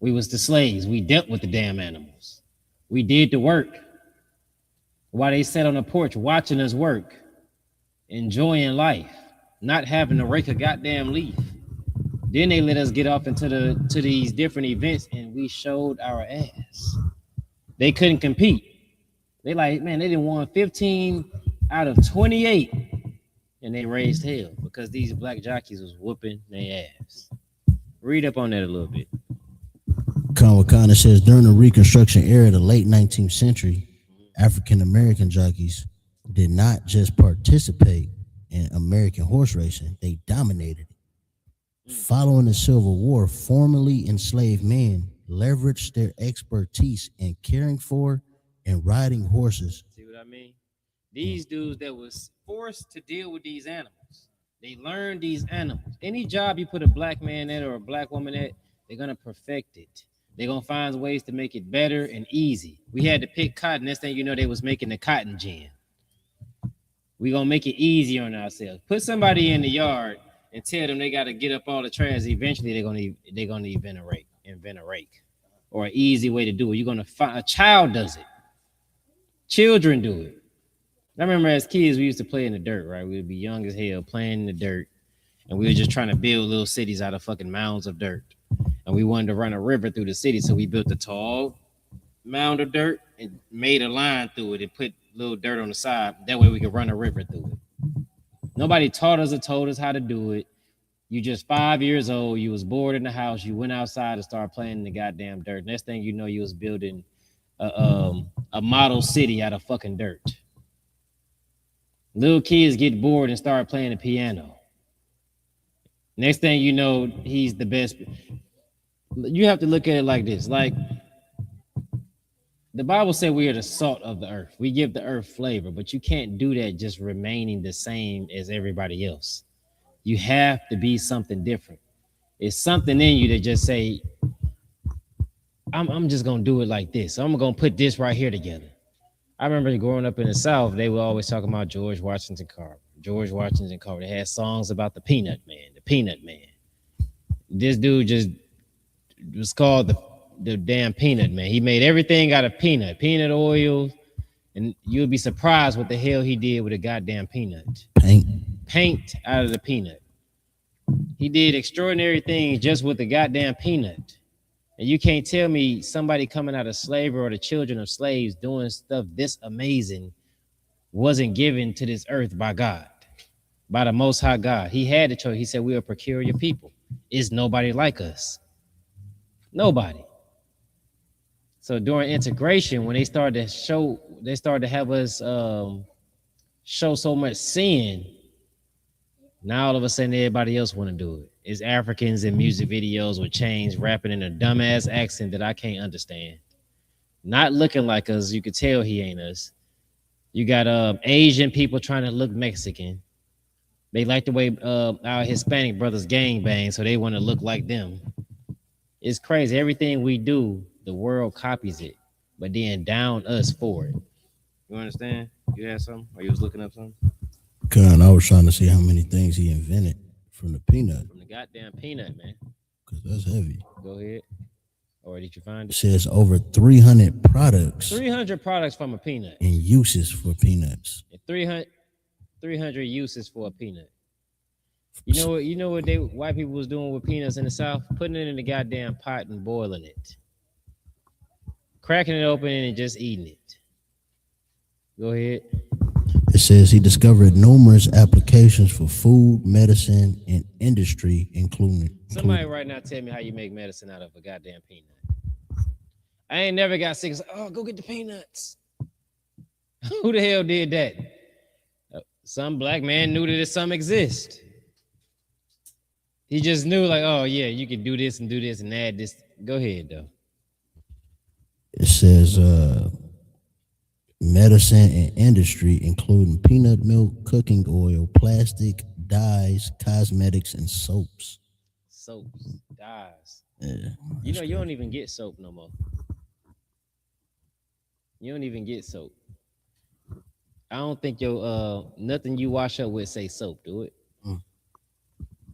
We was the slaves. We dealt with the damn animals. We did the work while they sat on the porch watching us work, enjoying life, not having to rake a goddamn leaf. Then they let us get off into these different events and we showed our ass. They couldn't compete. They like, man, they didn't won 15 out of 28 and they raised hell because these black jockeys was whooping their ass. Read up on that a little bit. Kawakana says during the Reconstruction era of the late 19th century, African American jockeys did not just participate in American horse racing, they dominated it. Following the Civil War, formerly enslaved men leveraged their expertise in caring for and riding horses. See what I mean? These dudes that was forced to deal with these animals, they learned these animals. Any job you put a black man at or a black woman at, they're gonna perfect it. They're gonna find ways to make it better and easy. We had to pick cotton. Next thing you know, they was making the cotton gin. We gonna make it easier on ourselves. Put somebody in the yard and tell them they gotta get up all the trash. Eventually, they're gonna invent a rake, or an easy way to do it. You're gonna find a child does it. Children do it. I remember as kids we used to play in the dirt. Right, we would be young as hell playing in the dirt, and we were just trying to build little cities out of fucking mounds of dirt. And we wanted to run a river through the city, so we built a tall mound of dirt and made a line through it and put little dirt on the side. That way we could run a river through it. Nobody taught us or told us how to do it. You just 5 years old, you was bored in the house, you went outside and started playing in the goddamn dirt. Next thing you know, you was building a model city out of fucking dirt. Little kids get bored and start playing the piano. Next thing you know, he's the best. You have to look at it like this. Like the Bible said we are the salt of the earth. We give the earth flavor, but you can't do that just remaining the same as everybody else. You have to be something different. It's something in you that just say, I'm just gonna do it like this. I'm gonna put this right here together. I remember growing up in the South, they were always talking about George Washington Carver. They had songs about the Peanut Man. This dude just was called the damn Peanut Man. He made everything out of peanut oil, and you'll be surprised what the hell he did with a goddamn peanut. Paint out of the peanut. He did extraordinary things just with the goddamn peanut. And you can't tell me somebody coming out of slavery or the children of slaves doing stuff this amazing wasn't given to this earth by God, by the Most High God. He had the choice. He said, we are peculiar people. Is nobody like us? Nobody. So during integration, when they started to have us show so much sin. Now all of a sudden everybody else want to do it. It's Africans in music videos with chains rapping in a dumbass accent that I can't understand. Not looking like us. You could tell he ain't us. You got Asian people trying to look Mexican. They like the way our Hispanic brothers gangbang, so they want to look like them. It's crazy. Everything we do, the world copies it, but then down us for it. You understand? You had something? Or you was looking up something? I was trying to see how many things he invented from the peanut. From the goddamn peanut, man. Because that's heavy. Go ahead. Or did you find it? It says over 300 products. 300 products from a peanut. And uses for peanuts. And 300 uses for a peanut. You know what white people was doing with peanuts in the South? Putting it in the goddamn pot and boiling it. Cracking it open and just eating it. Go ahead. It says he discovered numerous applications for food, medicine, and industry, including. Somebody right now tell me how you make medicine out of a goddamn peanut. I ain't never got sick. It's like, oh, go get the peanuts. Who the hell did that? Some black man knew that some exist. He just knew, like, oh yeah, you can do this and add this. Go ahead though. It says medicine and industry, including peanut milk, cooking oil, plastic, dyes, cosmetics, and soaps. Soaps, dyes. Yeah, you know, you don't even get soap no more. You don't even get soap. I don't think your nothing you wash up with say soap, do it?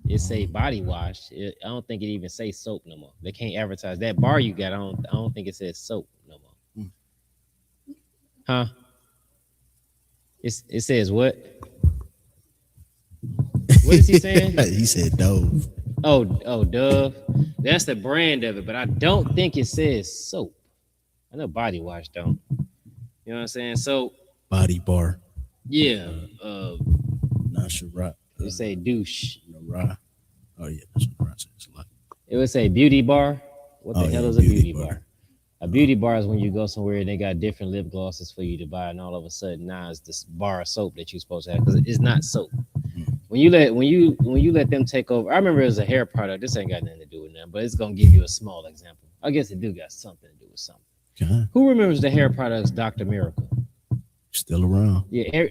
It say body wash. I don't think it even say soap no more. They can't advertise that bar you got. I don't think it says soap no more. Huh? It says what? What is he saying? He said Dove. Oh, Dove. That's the brand of it, but I don't think it says soap. I know body wash don't. You know what I'm saying? So Body bar. yeah. Not Shiraz. It say douche. Oh yeah, that's what Shiraz says. Like, it would say beauty bar. What the hell is a beauty bar? A beauty bar is when you go somewhere and they got different lip glosses for you to buy, and all of a sudden now it's this bar of soap that you're supposed to have because it's not soap. When you let them take over, I remember it was a hair product. This ain't got nothing to do with them, but it's gonna give you a small example. I guess it do got something to do with something. Who remembers the hair products Dr. Miracle? Still around. Yeah,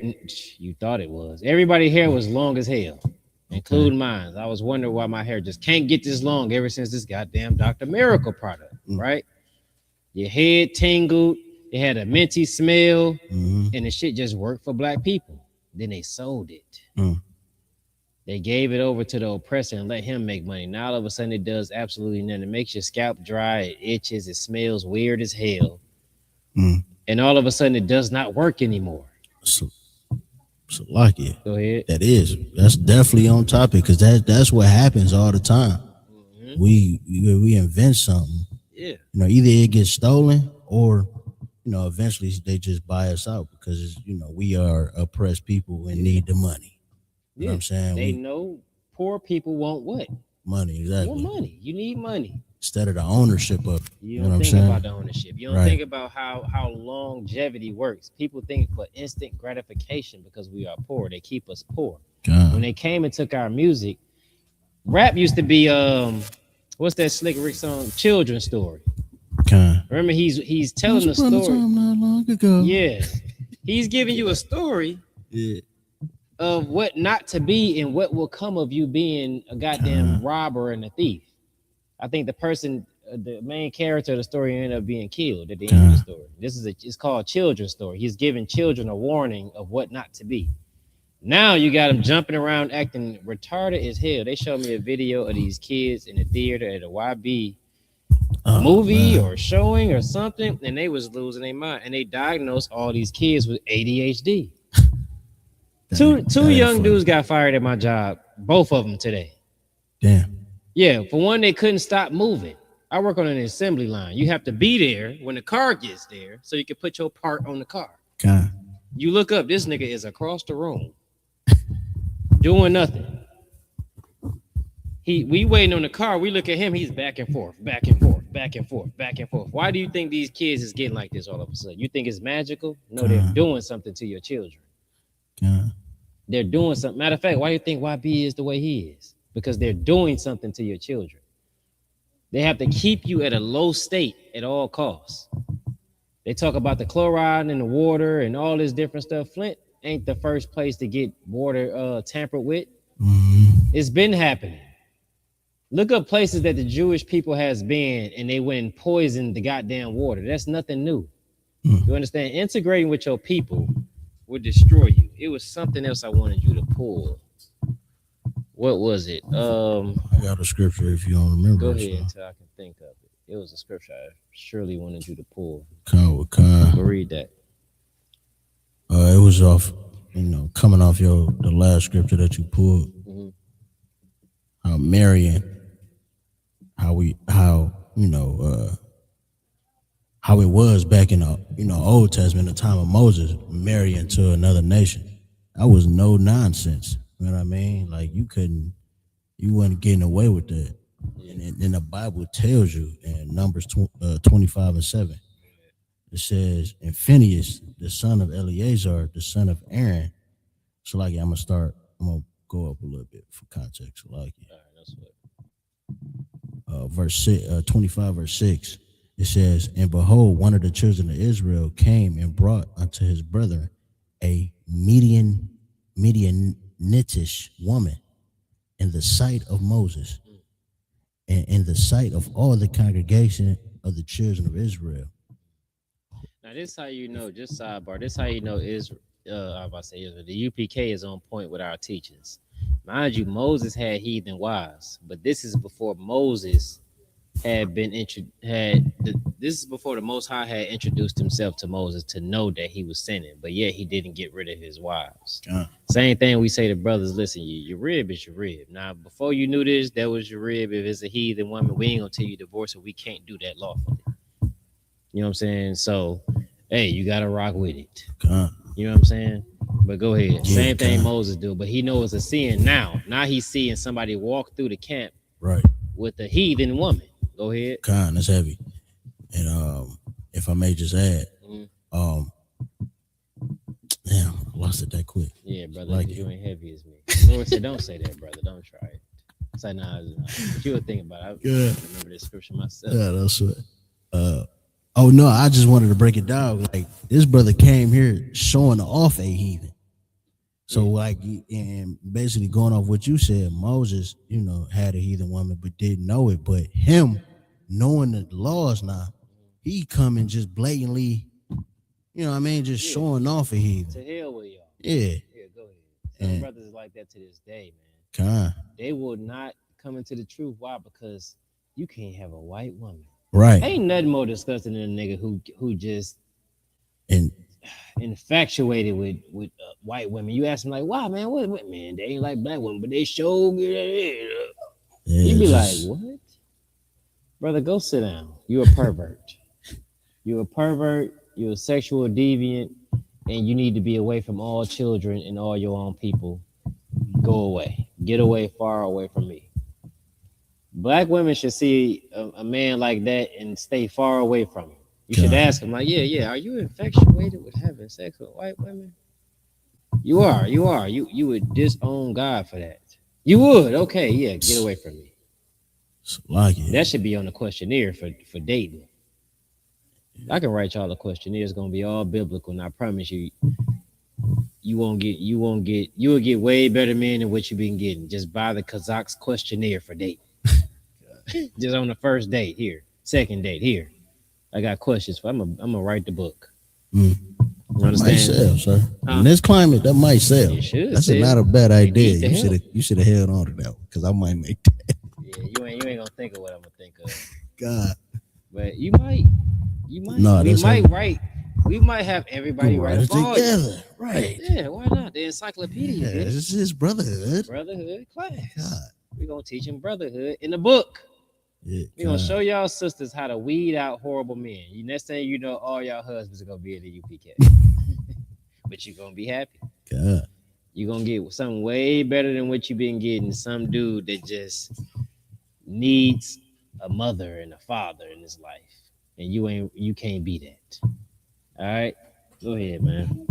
you thought it was. Everybody's hair was long as hell, including mine. I was wondering why my hair just can't get this long ever since this goddamn Dr. Miracle product, right? Your head tingled, it had a minty smell, and the shit just worked for black people. Then they sold it. They gave it over to the oppressor and let him make money. Now all of a sudden it does absolutely nothing. It makes your scalp dry, it itches, it smells weird as hell. And all of a sudden it does not work anymore. So like it. Go ahead. That's definitely on topic because that's what happens all the time. We invent something. Yeah. You know, either it gets stolen or, you know, eventually they just buy us out because, you know, we are oppressed people and need the money. You know what I'm saying? They know poor people want what? Money, exactly. Want money. You need money. Instead of the ownership of it. You don't think about the ownership. You don't think about how longevity works. People think for instant gratification because we are poor. They keep us poor. When they came and took our music, rap used to be what's that Slick Rick song? Children's Story. Remember he's telling a story. Not long ago. Yeah. He's giving you a story. Yeah. Of what not to be and what will come of you being a goddamn robber and a thief. I think the person, the main character of the story ended up being killed at the end of the story. It's called Children's Story. He's giving children a warning of what not to be. Now you got him jumping around acting retarded as hell. They showed me a video of these kids in the theater at a YB movie or showing or something, and they was losing their mind. And they diagnosed all these kids with ADHD. Two young dudes got fired at my job, both of them today. Damn. Yeah, for one, they couldn't stop moving. I work on an assembly line. You have to be there when the car gets there so you can put your part on the car. You look up, this nigga is across the room doing nothing. We waiting on the car. We look at him, he's back and forth, back and forth, back and forth, back and forth. Why do you think these kids is getting like this all of a sudden? You think it's magical? No, they're doing something to your children. They're doing something. Matter of fact, why do you think YB is the way he is? Because they're doing something to your children. They have to keep you at a low state at all costs. They talk about the chloride in the water and all this different stuff. Flint ain't the first place to get water tampered with. It's been happening. Look up places that the Jewish people has been and they went and poisoned the goddamn water. That's nothing new. You understand? Integrating with your people would destroy you. It was something else I wanted you to pull. What was it? I got a scripture if you don't remember. Go ahead until I can think of it. It was a scripture I surely wanted you to pull. Go read that. It was off, you know, coming off the last scripture that you pulled. How Marion, how it was back in the Old Testament, the time of Moses, marrying to another nation. That was no nonsense. You know what I mean? Like you wasn't getting away with that. and the Bible tells you in Numbers 25:7. It says, and Phineas, the son of Eleazar, the son of Aaron. So like I'm gonna go up a little bit for context. So like All right, that's what. verse 25, verse 6. It says, and behold, one of the children of Israel came and brought unto his brethren a Midianitish woman in the sight of Moses and in the sight of all the congregation of the children of Israel. Now this how you know, just sidebar, this how you know Israel, I was about to say Israel, the UPK is on point with our teachings. Mind you, Moses had heathen wives, but this is before Moses had been this is before the Most High had introduced himself to Moses to know that he was sinning, but yet he didn't get rid of his wives. Same thing we say to brothers, listen, your rib is your rib. Now, before you knew this, that was your rib. If it's a heathen woman, we ain't gonna tell you divorce her. We can't do that lawfully. You know what I'm saying? So, hey, you gotta rock with it. You know what I'm saying? But go ahead. Yeah, same thing Moses do, but he knows a sin now. Now he's seeing somebody walk through the camp right with a heathen woman. Go ahead. That's heavy. And if I may just add, damn, I lost it that quick. Yeah, brother, like you ain't heavy as me. Lord said, don't say that, brother. Don't try it. Say, nah. But you would think about it. I remember this scripture myself. Yeah, that's what. Oh no, I just wanted to break it down. Like this brother came here showing off a heathen. So like, and basically going off what you said, Moses, had a heathen woman but didn't know it. But him knowing the laws now, he coming just blatantly, just showing off a heathen. To hell with y'all. Yeah. Yeah, go ahead. Some brothers is like that to this day, man. They will not come into the truth. Why? Because you can't have a white woman. Right. Ain't nothing more disgusting than a nigga who just infatuated with white women. You ask them like, why, man? What, man? They ain't like black women, but they show good. You be like, what? Brother, go sit down. You're a pervert. You're a pervert. You're a sexual deviant, and you need to be away from all children and all your own people. Go away. Get away, far away from me. Black women should see a man like that and stay far away from him. You should ask him, like, yeah, are you infatuated with having sex with white women? You are. You would disown God for that. You would. Okay, yeah, get away from me. Like it. That should be on the questionnaire for dating. I can write y'all a questionnaire. It's gonna be all biblical, and I promise you, you will get way better men than what you've been getting. Just buy the Kazakh's questionnaire for dating. Just on the first date here, second date here. I got questions for. I'm gonna write the book. You understand? Might sell, sir. In this climate, that might sell. That's not a bad idea. You should have held on to that one because I might make that. Yeah, you ain't gonna think of what I'm gonna think of. God. But you might. No, we might have everybody write it together. Right. Yeah, why not? The encyclopedia. Yeah, this is brotherhood. Brotherhood class. God. We're gonna teach them brotherhood in the book. Yeah, we're gonna show y'all sisters how to weed out horrible men. Next thing you know, all y'all husbands are gonna be at the UPK. But you're gonna be happy. God. You're gonna get something way better than what you've been getting. Some dude that just needs a mother and a father in his life. And you can't be that. All right, go ahead, man.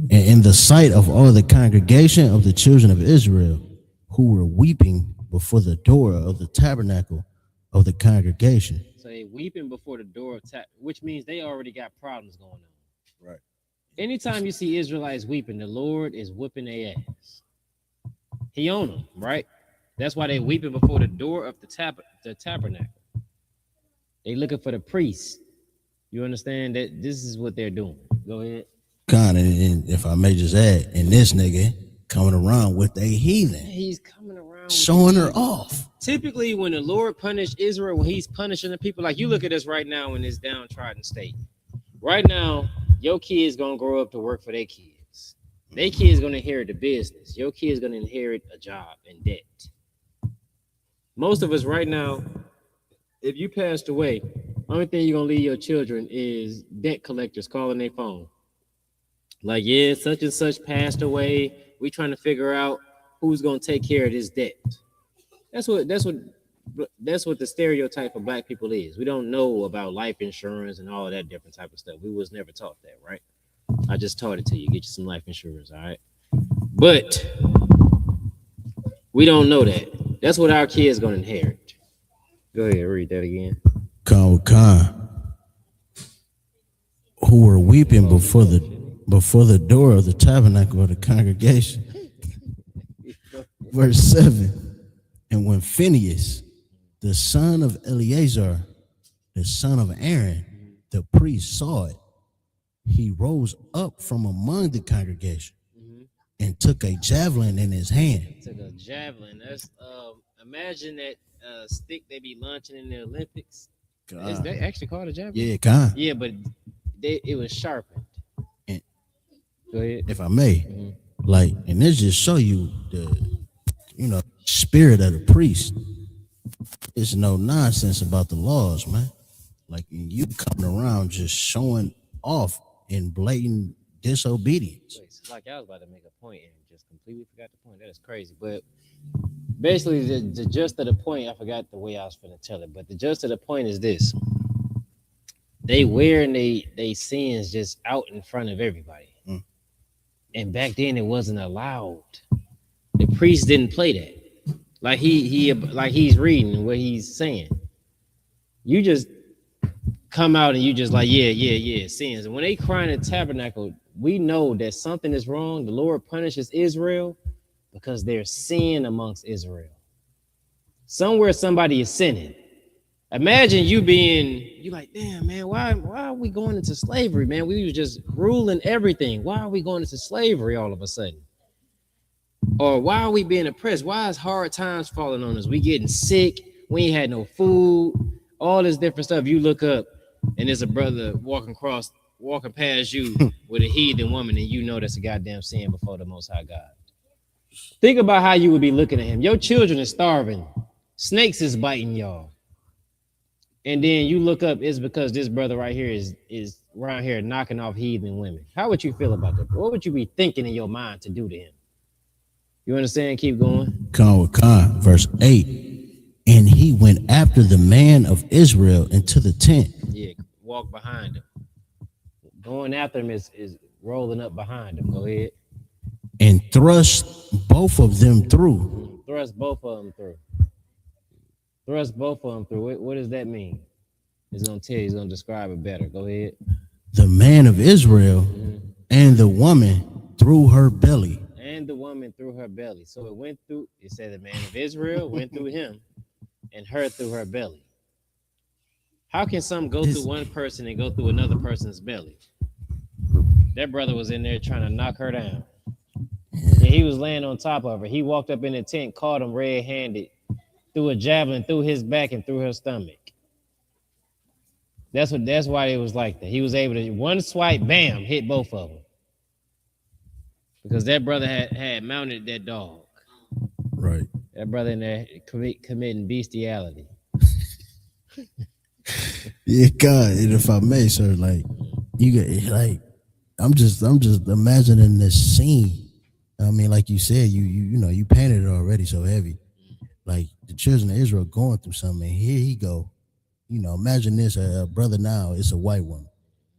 In the sight of all the congregation of the children of Israel, who were weeping before the door of the tabernacle of the congregation. So they weeping before the door of which means they already got problems going on. Right. Anytime you see Israelites weeping, the Lord is whipping their ass. He on them, right? That's why they weeping before the door of the tabernacle. They looking for the priest. You understand that this is what they're doing. Go ahead. And if I may just add, and this nigga coming around with a heathen. He's coming around showing her off. Typically, when the Lord punished Israel, when he's punishing the people, like you look at us right now in this downtrodden state. Right now, your kids gonna grow up to work for their kids. Their kids gonna inherit the business. Your kids gonna inherit a job and debt. Most of us right now, if you passed away, only thing you're gonna leave your children is debt collectors calling their phone. Like, yeah, such and such passed away. We trying to figure out who's gonna take care of this debt? That's what the stereotype of black people is. We don't know about life insurance and all of that different type of stuff. We was never taught that, right? I just taught it to you. Get you some life insurance, all right? But we don't know that. That's what our kids gonna inherit. Go ahead, read that again. Khan, who were weeping before the door of the tabernacle of the congregation. Verse 7. And when Phinehas, the son of Eleazar, the son of Aaron, the priest, saw it, he rose up from among the congregation and took a javelin in his hand. Took a javelin. That's imagine that stick they be launching in the Olympics. Is that actually called a javelin? Yeah, Khan. Yeah, but it was sharpened. And go ahead. If I may, like, and this just show you the, spirit of the priest. It's no nonsense about the laws, man. Like, you coming around just showing off in blatant disobedience. Like I was about to make a point and just completely forgot the point. That is crazy. But basically, the gist of the point, I forgot the way I was going to tell it. But the gist of the point is this: they wearing they sins just out in front of everybody. And back then, it wasn't allowed. The priest didn't play that. Like he's reading what he's saying. You just come out and you just like, yeah, sins. And when they cry in the tabernacle, we know that something is wrong. The Lord punishes Israel because there's sin amongst Israel. Somewhere somebody is sinning. Imagine you like, damn, man, why are we going into slavery, man? We was just ruling everything. Why are we going into slavery all of a sudden? Or why are we being oppressed? Why is hard times falling on us? We getting sick. We ain't had no food. All this different stuff. You look up and there's a brother walking past you with a heathen woman, and you know that's a goddamn sin before the Most High God. Think about how you would be looking at him. Your children are starving. Snakes is biting y'all. And then you look up, it's because this brother right here is around here knocking off heathen women. How would you feel about that? What would you be thinking in your mind to do to him? You understand? Keep going. Khan, verse 8. And he went after the man of Israel into the tent. Yeah, walk behind him. Going after him is rolling up behind him. Go ahead. And thrust both of them through. Thrust both of them through. Thrust both of them through. What does that mean? He's going to tell you. He's going to describe it better. Go ahead. The man of Israel and the woman through her belly. And the woman through her belly. So it went through, it said the man of Israel went through him and her through her belly. How can some go through one person and go through another person's belly? That brother was in there trying to knock her down. And he was laying on top of her. He walked up in the tent, caught him red-handed, threw a javelin through his back and through her stomach. That's why it was like that. He was able to, one swipe, bam, hit both of them. Because that brother had mounted that dog. Right. That brother in there committing bestiality. Yeah, God, and if I may, sir, like you get like I'm just imagining this scene. I mean, like you said, you painted it already so heavy. Like the children of Israel going through something, and here he go. Imagine this, a brother now, it's a white woman.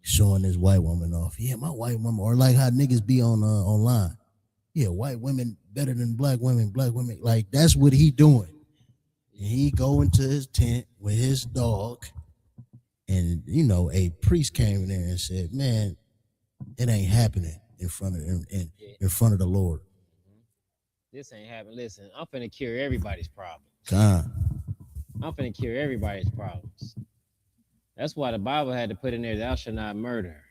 Showing this white woman off. Yeah, my white woman, or like how niggas be on online. Yeah, white women better than black women. Like that's what he doing. And he go into his tent with his dog, and a priest came in there and said, "Man, it ain't happening in front of in front of the Lord. This ain't happening. Listen, I'm finna cure everybody's problems. God, I'm finna cure everybody's problems. That's why the Bible had to put in there, thou shalt not murder.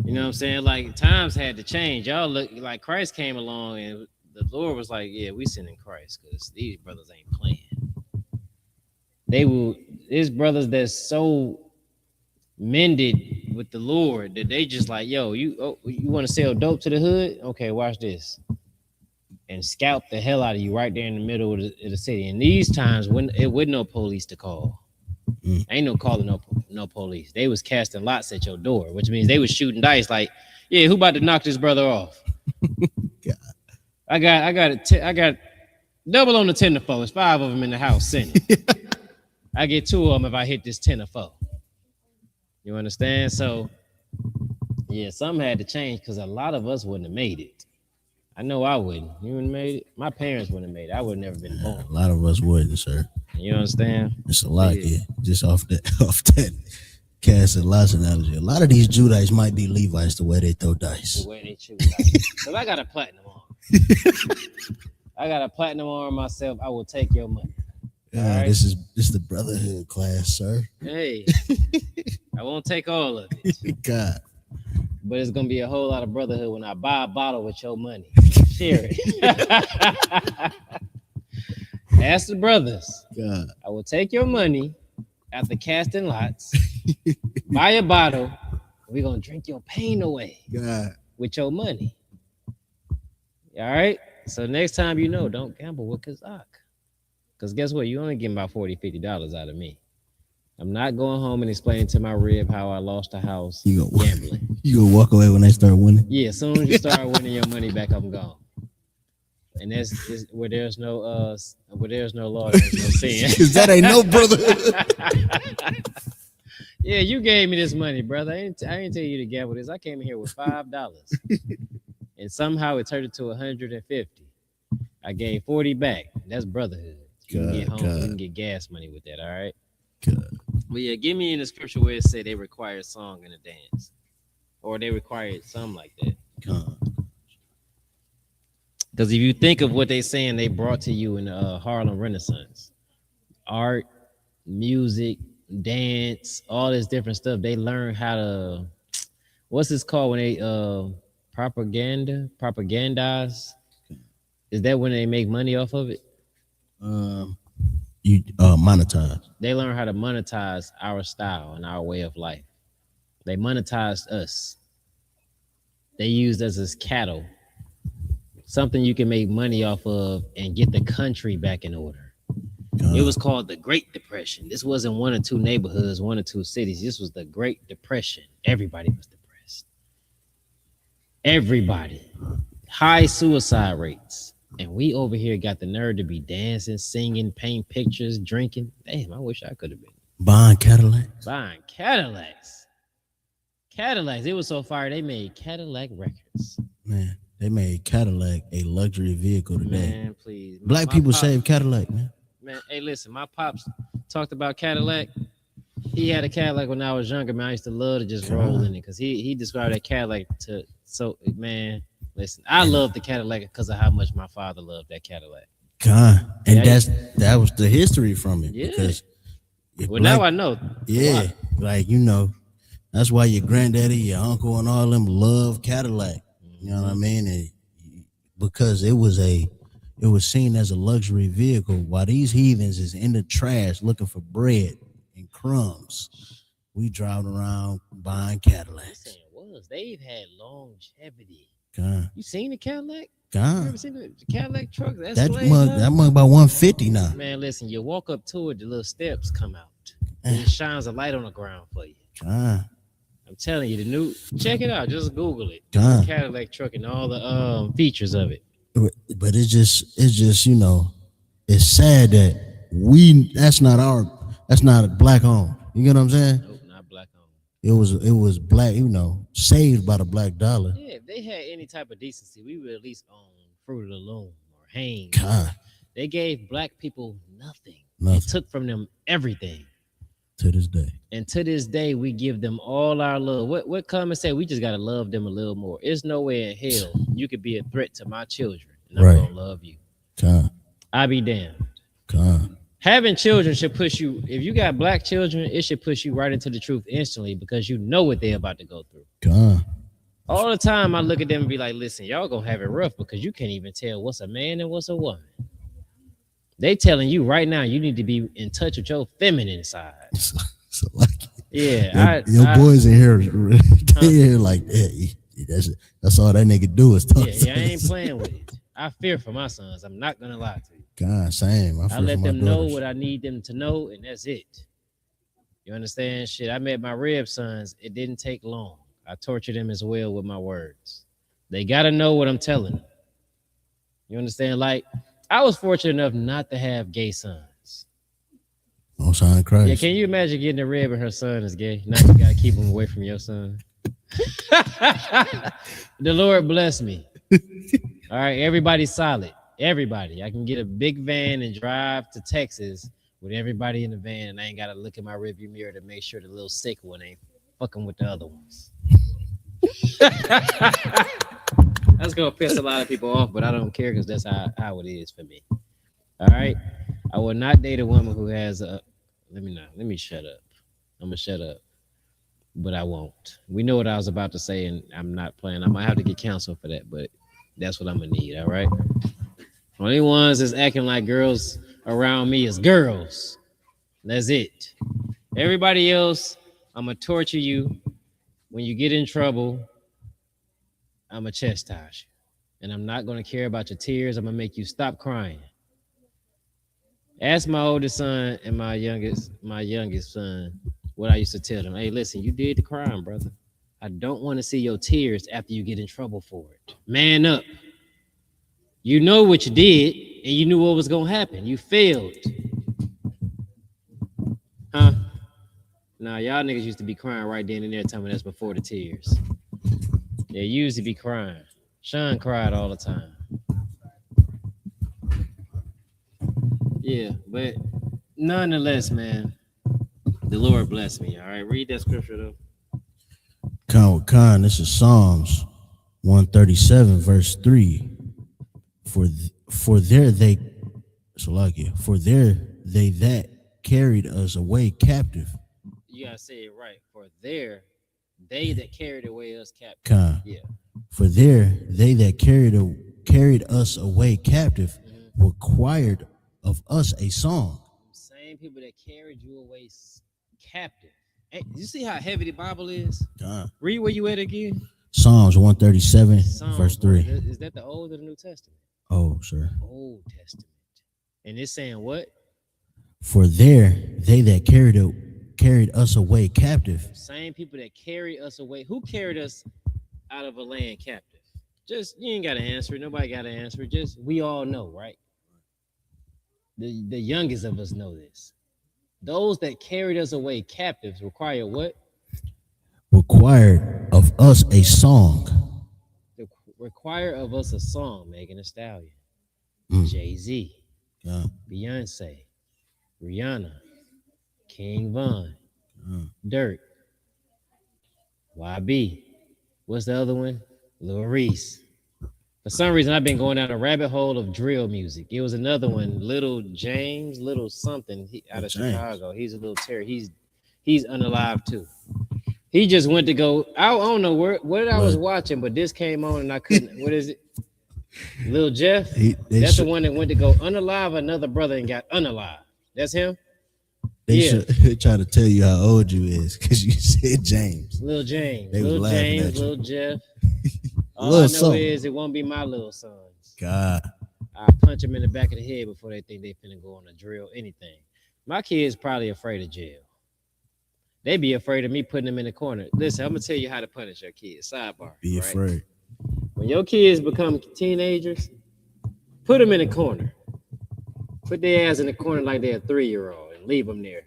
You know what I'm saying? Like, times had to change. Y'all look like Christ came along and the Lord was like, yeah, we sin in Christ because these brothers ain't playing. There's brothers that's so mended with the Lord that they just like, yo, you want to sell dope to the hood? Okay, watch this. And scalp the hell out of you right there in the middle of the city. And these times, when it wasn't no police to call. Ain't no calling no police. They was casting lots at your door, which means they was shooting dice like, yeah, who about to knock this brother off? I got double on the 10 to 4. It's 5 of them in the house sitting. I get 2 of them if I hit this 10 to 4. You understand? So, yeah, something had to change because a lot of us wouldn't have made it. I know I wouldn't. You wouldn't have made it. My parents wouldn't have made it. I would have never been born. A lot of us wouldn't, sir. You understand? It's a lot, yeah. Just off that cast and lots analogy. A lot of these Judites might be Levites the way they throw dice. The way they choose dice. Because I got a platinum arm. I got a platinum arm myself. I will take your money. Yeah, right? This is the brotherhood class, sir. Hey, I won't take all of it. God. But it's gonna be a whole lot of brotherhood when I buy a bottle with your money. Share it. Ask the brothers. God. I will take your money after casting lots, buy a bottle, we're gonna drink your pain away. God. With your money. All right. So next time don't gamble with Kazak. Because guess what? You only getting about $40, $50 out of me. I'm not going home and explaining to my rib how I lost a house gambling. You gonna walk away when they start winning? Yeah, as soon as you start winning your money back, I'm gone. And that's where there's no law, there's no sin. Because that ain't no brotherhood. Yeah, you gave me this money, brother. I didn't tell you to gamble this. I came in here with $5. And somehow it turned into 150. I gave 40 back. That's brotherhood. You can get home. You can get gas money with that, all right? God. But yeah, give me in the scripture where it said they require a song and a dance. Or they require something like that. Because if you think of what they saying they brought to you in the Harlem Renaissance, art, music, dance, all this different stuff, they learn how to, what's this called when they propagandize? Is that when they make money off of it? You monetize. They learn how to monetize our style and our way of life. They monetized us. They used us as cattle, something you can make money off of and get the country back in order. It was called the Great Depression. This wasn't 1 or 2 neighborhoods, 1 or 2 cities. This was the Great Depression. Everybody was depressed. Everybody. High suicide rates. And we over here got the nerve to be dancing, singing, painting pictures, drinking. Damn, I wish I could have been. Buying Cadillacs. Buying Cadillacs. Cadillacs. It was so fire, they made Cadillac records. Man, they made Cadillac a luxury vehicle today. Man, please. Black people save Cadillac, man. Man, hey, listen, my pops talked about Cadillac. He had a Cadillac when I was younger, man. I used to love to just roll in it because he described that Cadillac to, so, man, listen, I love the Cadillac because of how much my father loved that Cadillac. And that was the history from it. Yeah. Because now I know. Yeah, like, that's why your granddaddy, your uncle, and all them love Cadillac. You know what I mean? And because it was seen as a luxury vehicle, while these heathens is in the trash looking for bread and crumbs, we drive around buying Cadillacs. They've had longevity. God. You seen the Cadillac? God. You ever seen the Cadillac truck? That mug about 150 now. Man, listen, you walk up to it, the little steps come out. And it shines a light on the ground for you. God. I'm telling you, check it out. Just Google it. God. Cadillac truck and all the features of it. But it's just it's sad that that's not a black owned. You get what I'm saying? Nope, not black owned. It was black, saved by the black dollar. Yeah, if they had any type of decency, we would at least own Fruit of the Loom or Hanes. God. They gave black people nothing. Nothing. It took from them everything. To this day. And to this day, we give them all our love. What come and say we just gotta love them a little more. There's no way in hell you could be a threat to my children, and I'm gonna love you. God. I be damned. God. Having children should push you. If you got black children, it should push you right into the truth instantly because you know what they're about to go through. God. All the time, I look at them and be like, "Listen, y'all gonna have it rough because you can't even tell what's a man and what's a woman." They telling you right now you need to be in touch with your feminine side. So like, yeah, your boys in here, they're like, hey, that's all that nigga do is talk. Yeah, I ain't playing with it. I fear for my sons. I'm not gonna lie to you. God, same. I let them know what I need them to know, and that's it. You understand? Shit, I met my rib sons. It didn't take long. I tortured them as well with my words. They gotta know what I'm telling them. You understand? Like, I was fortunate enough not to have gay sons. Oh, son Christ. Yeah, can you imagine getting a rib and her son is gay? Now you gotta keep him away from your son. The Lord bless me. All right, everybody's solid. Everybody. I can get a big van and drive to Texas with everybody in the van, and I ain't gotta look in my rearview mirror to make sure the little sick one ain't fucking with the other ones. That's gonna piss a lot of people off, but I don't care because that's how it is for me. All right. I will not date a woman who has a let me shut up. I'm gonna shut up. But I won't. We know what I was about to say, and I'm not playing. I might have to get counseled for that, but that's what I'm gonna need, all right? Only ones that's acting like girls around me is girls. That's it. Everybody else, I'm gonna torture you. When you get in trouble, I'm gonna chastise you. And I'm not gonna care about your tears. I'm gonna make you stop crying. Ask my oldest son and my youngest son what I used to tell them. Hey, listen, you did the crime, brother. I don't want to see your tears after you get in trouble for it. Man up. You know what you did, and you knew what was gonna happen. You failed. Huh? Nah, y'all niggas used to be crying right then and there, telling me that's before the tears. Yeah, you used to be crying. Sean cried all the time. Yeah, but nonetheless, man, the Lord bless me. All right, read that scripture though. Khan, this is Psalms 137, verse 3. For there they that carried us away captive. You gotta say it right. For there they that carried away us captive. Khan. Yeah. For there they that carried us away captive required of us a song. Same people that carried you away captive. Hey, you see how heavy the Bible is? Read where you at again. Psalms 137, verse 3. Is that the Old or the New Testament? Oh, sir. Old Testament. And it's saying what? For there they that carried us away captive. Same people that carried us away. Who carried us out of a land captive? Just, you ain't got to answer it. Nobody got to answer it. Just, we all know, right? The youngest of us know this. Those that carried us away captives require what? Required of us a song. Require of us a song, Megan Thee Stallion. Jay-Z. Beyonce. Rihanna. King Von. Dirk. YB. What's the other one? Lil Reese. For some reason, I've been going down a rabbit hole of drill music. It was another one, Little James, Little something out of Chicago. He's a little terror. He's unalive too. He just went to go. I don't know what I was watching, but this came on and I couldn't. What is it? Lil Jeff. That's the one that went to go unalive another brother and got unalive. That's him. They try to tell you how old you is because you said James. Lil James. They Lil was James. you. Lil Jeff. All I know is it won't be my little sons. God. I punch them in the back of the head before they think they finna go on a drill, anything. My kids probably afraid of jail. They be afraid of me putting them in the corner. Listen, I'm gonna tell you how to punish your kids. Sidebar. Be afraid. When your kids become teenagers, put them in the corner. Put their ass in the corner like they're a 3-year-old and leave them there.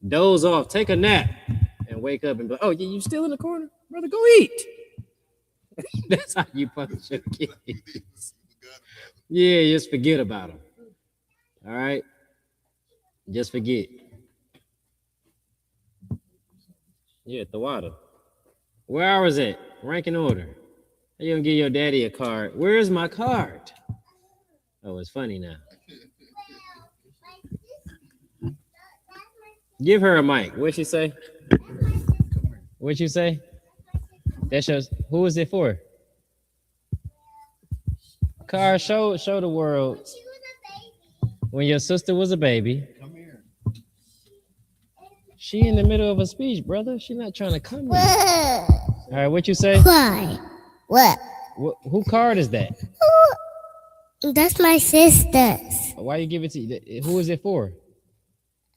Doze off, take a nap, and wake up and be like, oh, you still in the corner? Brother, go eat. That's how you punish your kids. Yeah, just forget about them. All right? Just forget. Yeah, the water. Where I was at? Ranking order. You gonna give your daddy a card. Where's my card? Oh, it's funny now. Give her a mic. What'd she say? What'd you say? That's yours. Who is it for? Car, show the world. When your sister was a baby. Come here. She in the middle of a speech, brother. She not trying to come here. All right, what you say? Why? What? Who card is that? That's my sister's. Why you give it to? Who is it for?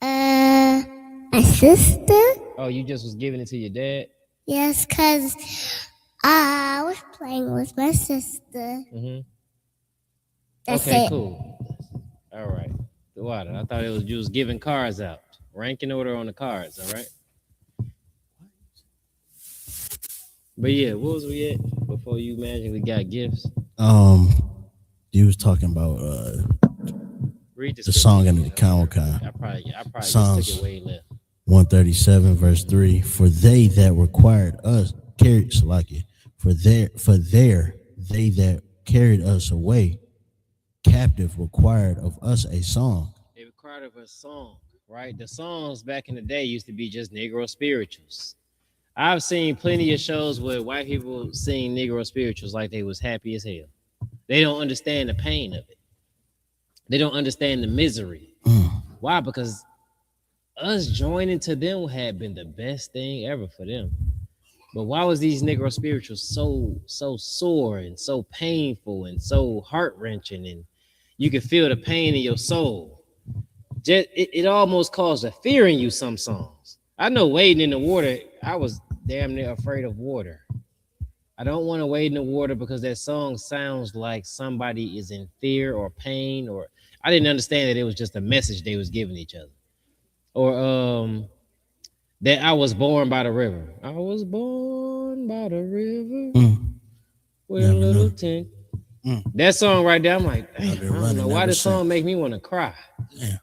My sister? Oh, you just was giving it to your dad? Yes, because I was playing with my sister. Mm-hmm. That's Okay, it. cool. All right. The water. I thought it was you was giving cards out. Ranking order on the cards, all right? But yeah, what was we at before you magically got gifts? You was talking about Read the scripture song in again. the Kawakan. I probably just Psalms took it way left. 137 verse 3. For they that required us carried Salakia. For there they that carried us away captive required of us a song. They required of a song, right? The songs back in the day used to be just Negro spirituals. I've seen plenty of shows where white people sing Negro spirituals like they was happy as hell. They don't understand the pain of it. They don't understand the misery. Why? Because us joining to them had been the best thing ever for them. But why was these Negro spirituals so sore and so painful and so heart-wrenching, and you could feel the pain in your soul? Just it almost caused a fear in you, some songs. I know wading in the water, I was damn near afraid of water. I don't want to wade in the water because that song sounds like somebody is in fear or pain, or I didn't understand that it was just a message they was giving each other. Or that I was born by the river. I was born by the river with a little tent. That song right there, I'm like, I don't know why this song make me want to cry. Yeah.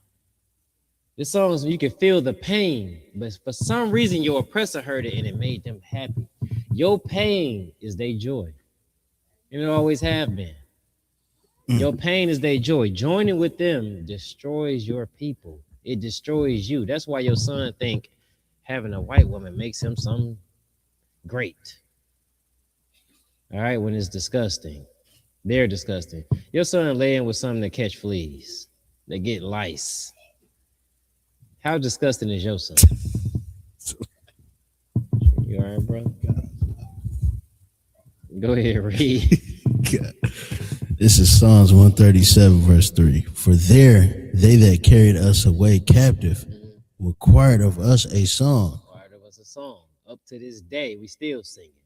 This song, you can feel the pain, but for some reason your oppressor heard it and it made them happy. Your pain is their joy, and it always have been. Your pain is their joy. Joining with them destroys your people. It destroys you. That's why your son think having a white woman makes him something great. All right, when it's disgusting. They're disgusting. Your son laying with something that catch fleas, that get lice. How disgusting is your son? You all right, bro? Go ahead, read. This is Psalms 137 verse 3. For there they that carried us away captive required of us a song. Required of us a song. Up to this day, we still sing it.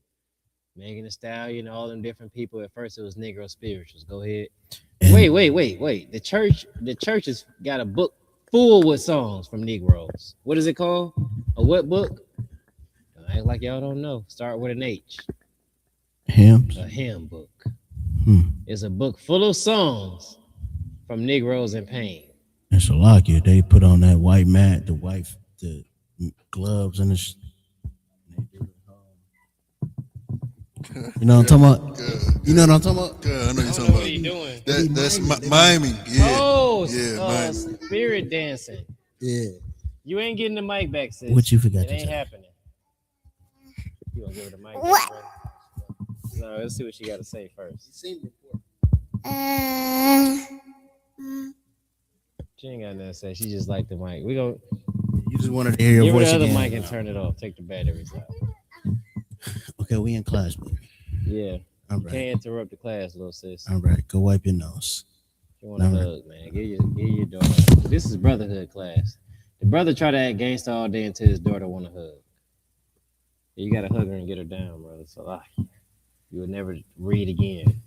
Megan Thee Stallion, all them different people. At first, it was Negro spirituals. Go ahead. And Wait. The church has got a book full with songs from Negroes. What is it called? A what book? Don't act like y'all don't know. Start with an H. hymns. A hymn book. It's a book full of songs from Negroes in pain. And Salakia, they put on that white mat, the gloves and the. You know what I'm talking about? You know what I'm talking about? I know you're talking about. What are you doing? That's miming. Yeah. Oh, miming. spirit dancing. Yeah. You ain't getting the mic back, sis. What you forgot It to ain't say? happening. You gonna give her the mic back, What? bro? No, let's see what she got to say first. She ain't got nothing to say. She just like the mic. We gonna You just wanted to hear your give her voice the other again. mic and turn it off. Take the batteries out. Okay, we in class, baby. Yeah. All You right. can't interrupt the class, little sis. All right, go wipe your nose. If you want a All right. hug, man. Give your daughter. This is brotherhood class. The brother try to act gangster all day until his daughter want a hug. You gotta hug her and get her down, brother. So you would never read again.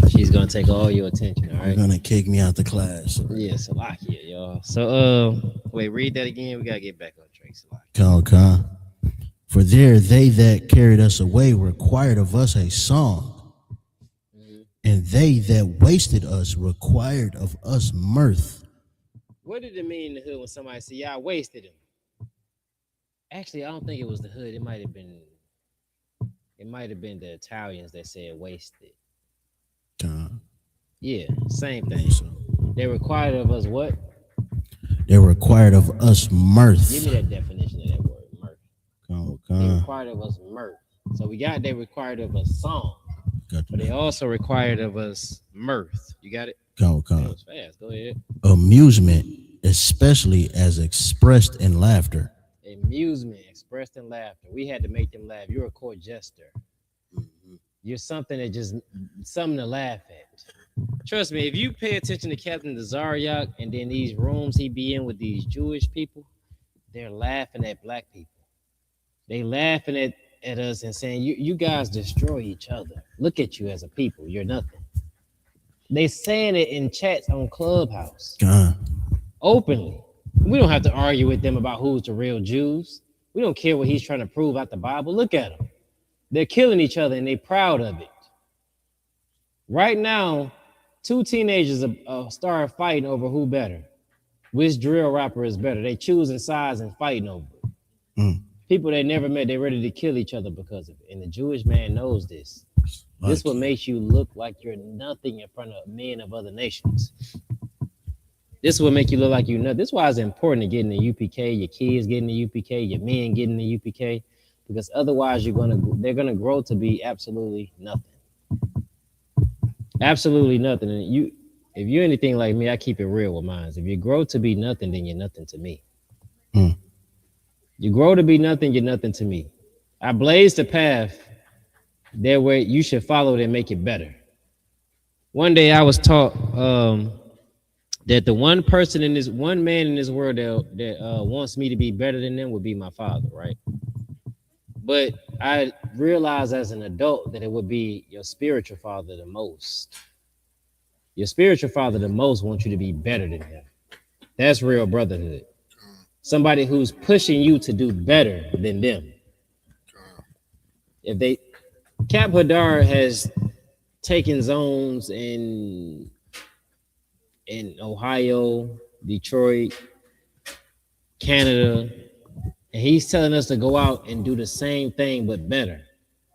She's gonna take all your attention, all You're right? gonna kick me out the class. Yeah, Salakia, y'all. So wait, read that again. We gotta get back on track, Salakia. Come. For there they that carried us away required of us a song, and they that wasted us required of us mirth. What did it mean in the hood when somebody said, "Yeah, I wasted him"? Actually, I don't think it was the hood. It might have been the Italians that said wasted. Yeah, same thing. They required of us what? They required of us mirth. Give me that definition of that word, mirth. They required of us mirth. So they required of us song, but they also required of us mirth. You got it? That was fast. Go ahead. Amusement, especially as expressed in laughter. Amusement expressed in laughter. We had to make them laugh. You're a court jester. You're something to laugh at. Trust me, if you pay attention to Captain Zariak and then these rooms he be in with these Jewish people, they're laughing at black people. They laughing at us and saying, you guys destroy each other. Look at you as a people. You're nothing. They saying it in chats on Clubhouse God. openly. We don't have to argue with them about who's the real Jews. We don't care what he's trying to prove out the Bible. Look at them. They're killing each other and they're proud of it. Right now, two teenagers started fighting over who better. Which drill rapper is better? They choosing sides and fighting over it. People they never met, they're ready to kill each other because of it. And the Jewish man knows this. This what makes you look like you're nothing in front of men of other nations. This will make you look like you know. This is why it's important to get in the UPK, your kids getting the UPK, your men getting the UPK, because otherwise they're gonna grow to be absolutely nothing. Absolutely nothing. And if you're anything like me, I keep it real with mine. If you grow to be nothing, then you're nothing to me. You grow to be nothing, you're nothing to me. I blaze the path that way you should follow it and make it better. One day I was taught that the one man in this world that wants me to be better than them would be my father, right? But I realized as an adult that it would be your spiritual father the most. Your spiritual father the most wants you to be better than him. That's real brotherhood. Somebody who's pushing you to do better than them. Cap Hadar has taken zones in Ohio, Detroit, Canada, and he's telling us to go out and do the same thing but better.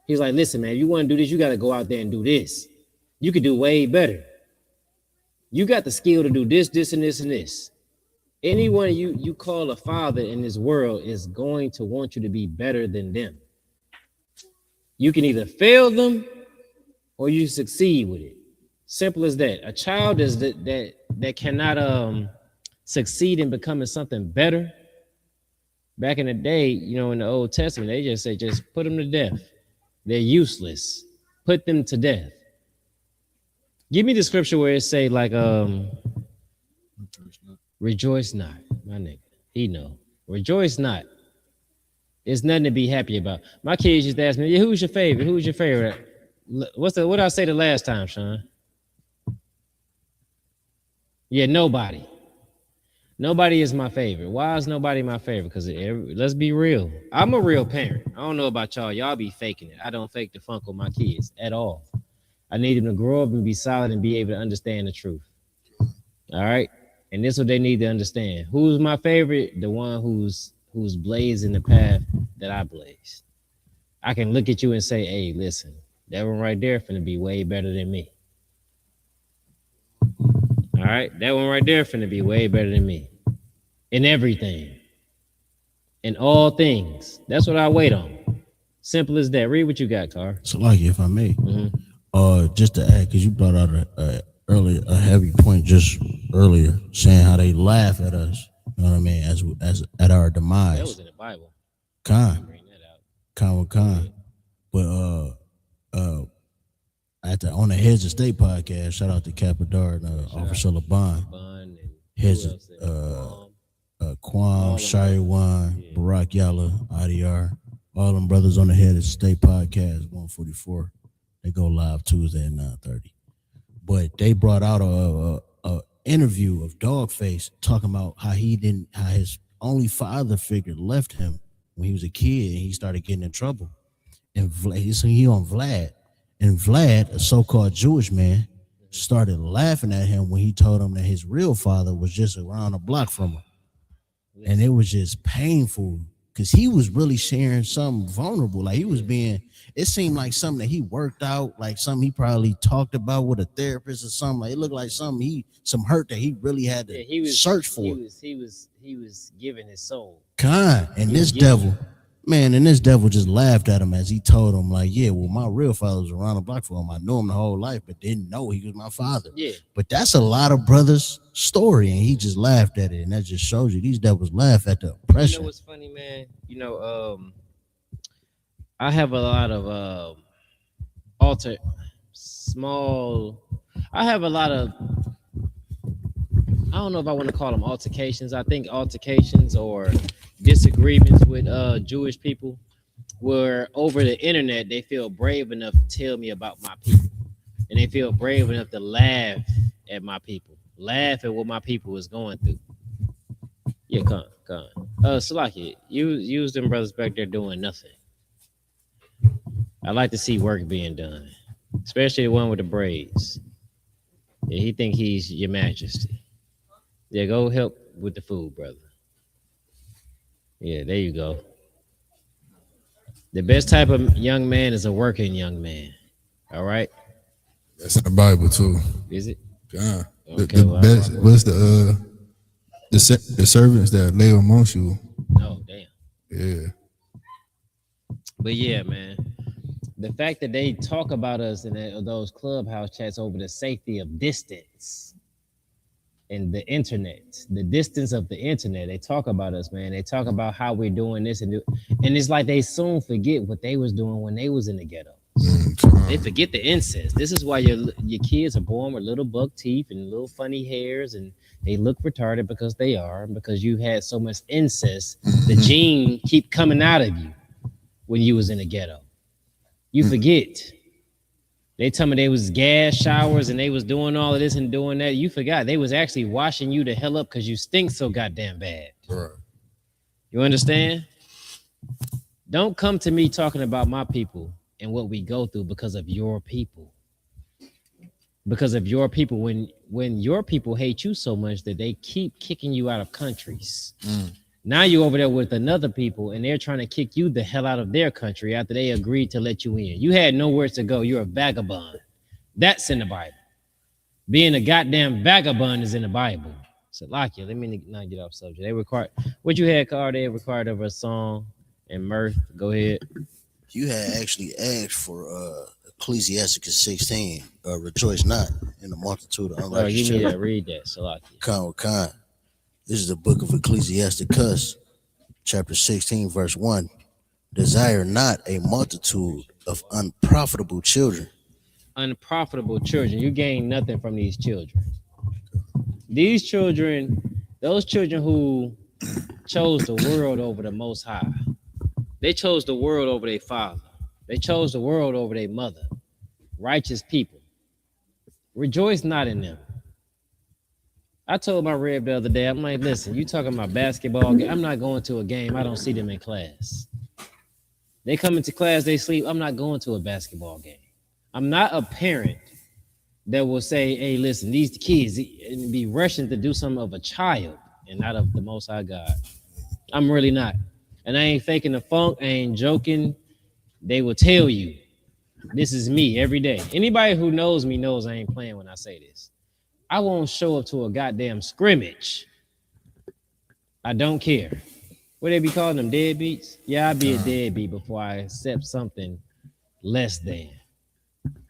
He's like, listen, man, if you want to do this, you got to go out there and do this. You could do way better. You got the skill to do this, this, and this, and this. Anyone you call a father in this world is going to want you to be better than them. You can either fail them or you succeed with it. Simple as that. A child is that cannot succeed in becoming something better. Back in the day, in the Old Testament, they just say, just put them to death. They're useless. Put them to death. Give me the scripture where it say like, rejoice not, my nigga. He know. Rejoice not. It's nothing to be happy about. My kids used to ask me, yeah, who's your favorite? Who's your favorite? What did I say the last time, Sean? Yeah, nobody. Nobody is my favorite. Why is nobody my favorite? Because let's be real. I'm a real parent. I don't know about y'all. Y'all be faking it. I don't fake the funk with my kids at all. I need them to grow up and be solid and be able to understand the truth. All right? And this is what they need to understand. Who's my favorite? The one who's blazing the path that I blazed. I can look at you and say, hey, listen, that one right there finna be way better than me. All right? That one right there finna be way better than me. In everything. In all things. That's what I wait on. Simple as that. Read what you got, Car. So, like, if I may, just to add, because you brought out a heavy point just earlier, saying how they laugh at us. You know what I mean? As at our demise. That was in the Bible. Khan. But on the Heads of State podcast, shout out to Capadar and Officer LeBon. Heads Kwam, Shariwan, Barack Yalla, IDR, all them brothers on the Heads of State podcast, 144. They go live Tuesday at 9:30. But they brought out a interview of Dogface talking about how his only father figure left him when he was a kid and he started getting in trouble. And he on Vlad. And Vlad, a so-called Jewish man, started laughing at him when he told him that his real father was just around the block from him. And it was just painful because he was really sharing something vulnerable. Like it seemed like something that he worked out, like something he probably talked about with a therapist or something. Like it looked like some hurt that he really had to search for. He was giving his soul. And this devil just laughed at him as he told him, like, yeah, well, my real father was around the block for him. I knew him the whole life, but didn't know he was my father. Yeah. But that's a lot of brothers' story, and he just laughed at it, and that just shows you these devils laugh at the oppression. You know what's funny, man? I have a lot of I don't know if I want to call them altercations. I think altercations or disagreements with Jewish people where over the internet they feel brave enough to tell me about my people. and they feel brave enough to laugh at my people, laugh at what my people is going through. Yeah, come on. Salaki, you them brothers back there doing nothing. I like to see work being done, especially the one with the braids. Yeah, he think he's your majesty. Yeah, go help with the food, brother. Yeah, there you go. The best type of young man is a working young man. All right. That's in the Bible too. Is it? God. Okay, The best. What's the servants that lay amongst you? Oh, damn. Yeah. But yeah, man. The fact that they talk about us in those clubhouse chats over the safety of distance and the internet, the distance of the internet, they talk about us, man. They talk about how we're doing this and it's like they soon forget what they was doing when they was in the ghetto. They forget the incest. This is why your kids are born with little buck teeth and little funny hairs, and they look retarded because they are, because you had so much incest. The gene keep coming out of you when you was in the ghetto. You forget. They tell me they was gas showers and they was doing all of this and doing that. You forgot they was actually washing you the hell up because you stink so goddamn bad. Right. You understand? Don't come to me talking about my people and what we go through because of your people. Because of your people, when your people hate you so much that they keep kicking you out of countries. Now you're over there with another people and they're trying to kick you the hell out of their country after they agreed to let you in. You had nowhere to go. You're a vagabond. That's in the Bible. Being a goddamn vagabond is in the Bible. So, Lakia, let me not get off subject. They required what you had, Carl. They required of a song and mirth. Go ahead. You had actually asked for Ecclesiasticus 16. Rejoice not in the multitude of unrighteous you need children. to read that, Salakia. Khan. This is the book of Ecclesiasticus, chapter 16, verse 1. Desire not a multitude of unprofitable children. Unprofitable children. You gain nothing from these children. These children, those children who chose the world over the Most High. They chose the world over their father. They chose the world over their mother. Righteous people. Rejoice not in them. I told my rib the other day, I'm like, listen, you talking about basketball game. I'm not going to a game. I don't see them in class. They come into class, they sleep. I'm not going to a basketball game. I'm not a parent that will say, hey, listen, these kids and be rushing to do something of a child and not of the Most High God. I'm really not. And I ain't faking the funk. I ain't joking. They will tell you, this is me every day. Anybody who knows me knows I ain't playing when I say this. I won't show up to a goddamn scrimmage. I don't care. What they be calling them, deadbeats? Yeah, I'd be a deadbeat before I accept something less than.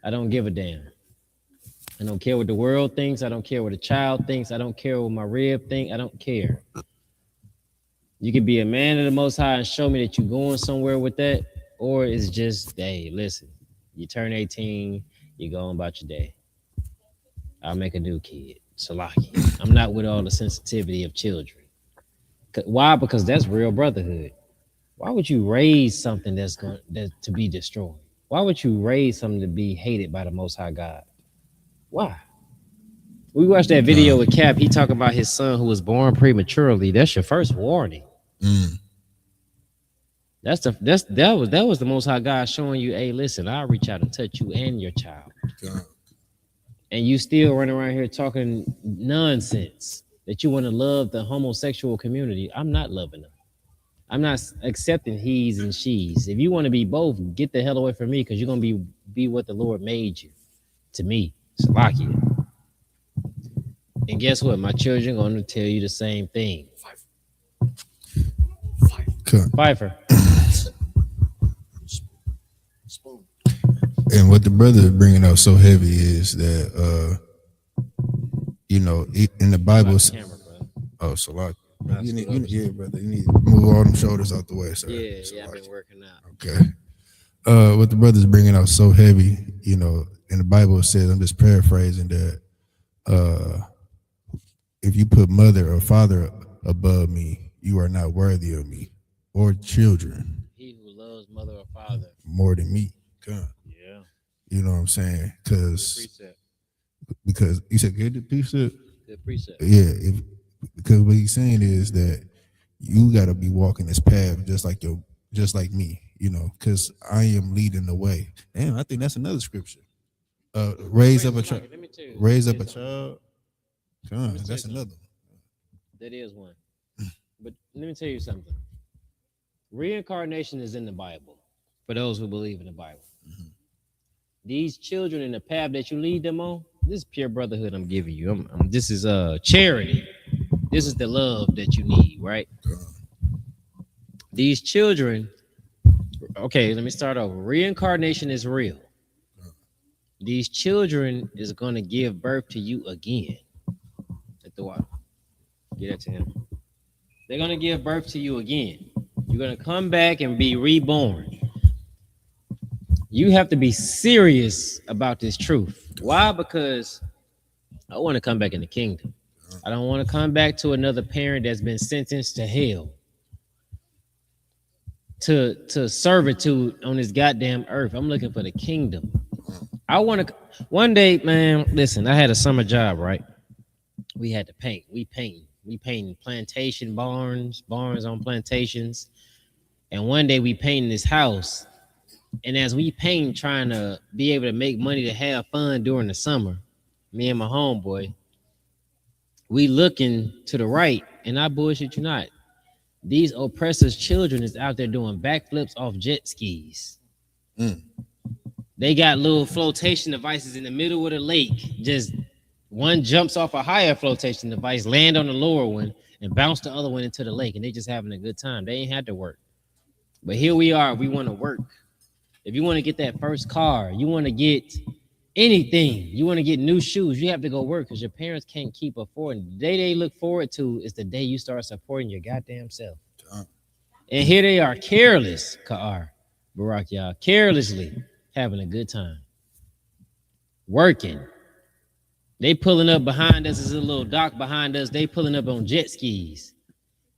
I don't give a damn. I don't care what the world thinks. I don't care what a child thinks. I don't care what my rib think. I don't care. You can be a man of the Most High and show me that you're going somewhere with that, or it's just, hey, listen, you turn 18, you're going about your day. I'll make a new kid. Salaki. I'm not with all the sensitivity of children. Why? Because that's real brotherhood. Why would you raise something that's going to be destroyed? Why would you raise something to be hated by the Most High God? Why? We watched that video with Cap. He talking about his son who was born prematurely. That's your first warning. That was the Most High God showing you, hey, listen, I'll reach out and touch you and your child. And you still run around here talking nonsense that you want to love the homosexual community. I'm not loving them. I'm not accepting he's and she's. If you want to be both, get the hell away from me, because you're going to be what the Lord made you to me. Salakia. And guess what? My children are going to tell you the same thing. Pfeiffer. And what the brother is bringing up so heavy is that, in the Bible. So like, you need, brother, you need to move all them shoulders out the way, sir. Yeah, I've been working out. Okay. What the brother's bringing out so heavy, in the Bible it says, I'm just paraphrasing that, if you put mother or father above me, you are not worthy of me or children. He who loves mother or father more than me. God. Yeah. You know what I'm saying? Precept. Because you said good precept. Good precept. Yeah, because what he's saying is that you got to be walking this path just like me. You know, because I am leading the way. Damn, I think that's another scripture. Raise up a child. Raise up a child. That's another one. That is one. But let me tell you something. Reincarnation is in the Bible for those who believe in the Bible. Mm-hmm. These children in the path that you lead them on, this is pure brotherhood I'm giving you. This is charity. This is the love that you need, right? These children, okay, let me start over. Reincarnation is real. These children is going to give birth to you again. At the water. Get that to him. They're going to give birth to you again. You're going to come back and be reborn. You have to be serious about this truth. Why? Because I want to come back in the kingdom. I don't want to come back to another parent that's been sentenced to hell, to servitude on this goddamn earth. I'm looking for the kingdom. I want to one day, man. Listen, I had a summer job, right? We had to paint. We paint plantation barns on plantations. And one day we painted this house. And as we paint, trying to be able to make money to have fun during the summer, me and my homeboy, we looking to the right, and I bullshit you not. These oppressors' children is out there doing backflips off jet skis. They got little flotation devices in the middle of the lake. Just one jumps off a higher flotation device, land on the lower one, and bounce the other one into the lake, and they just having a good time. They ain't had to work. But here we are. We want to work. If you want to get that first car, you want to get anything, you want to get new shoes, you have to go work because your parents can't keep affording. The day they look forward to is the day you start supporting your goddamn self. And here they are, careless, Barack, y'all, carelessly having a good time. Working. They pulling up behind us. There's a little dock behind us. They pulling up on jet skis.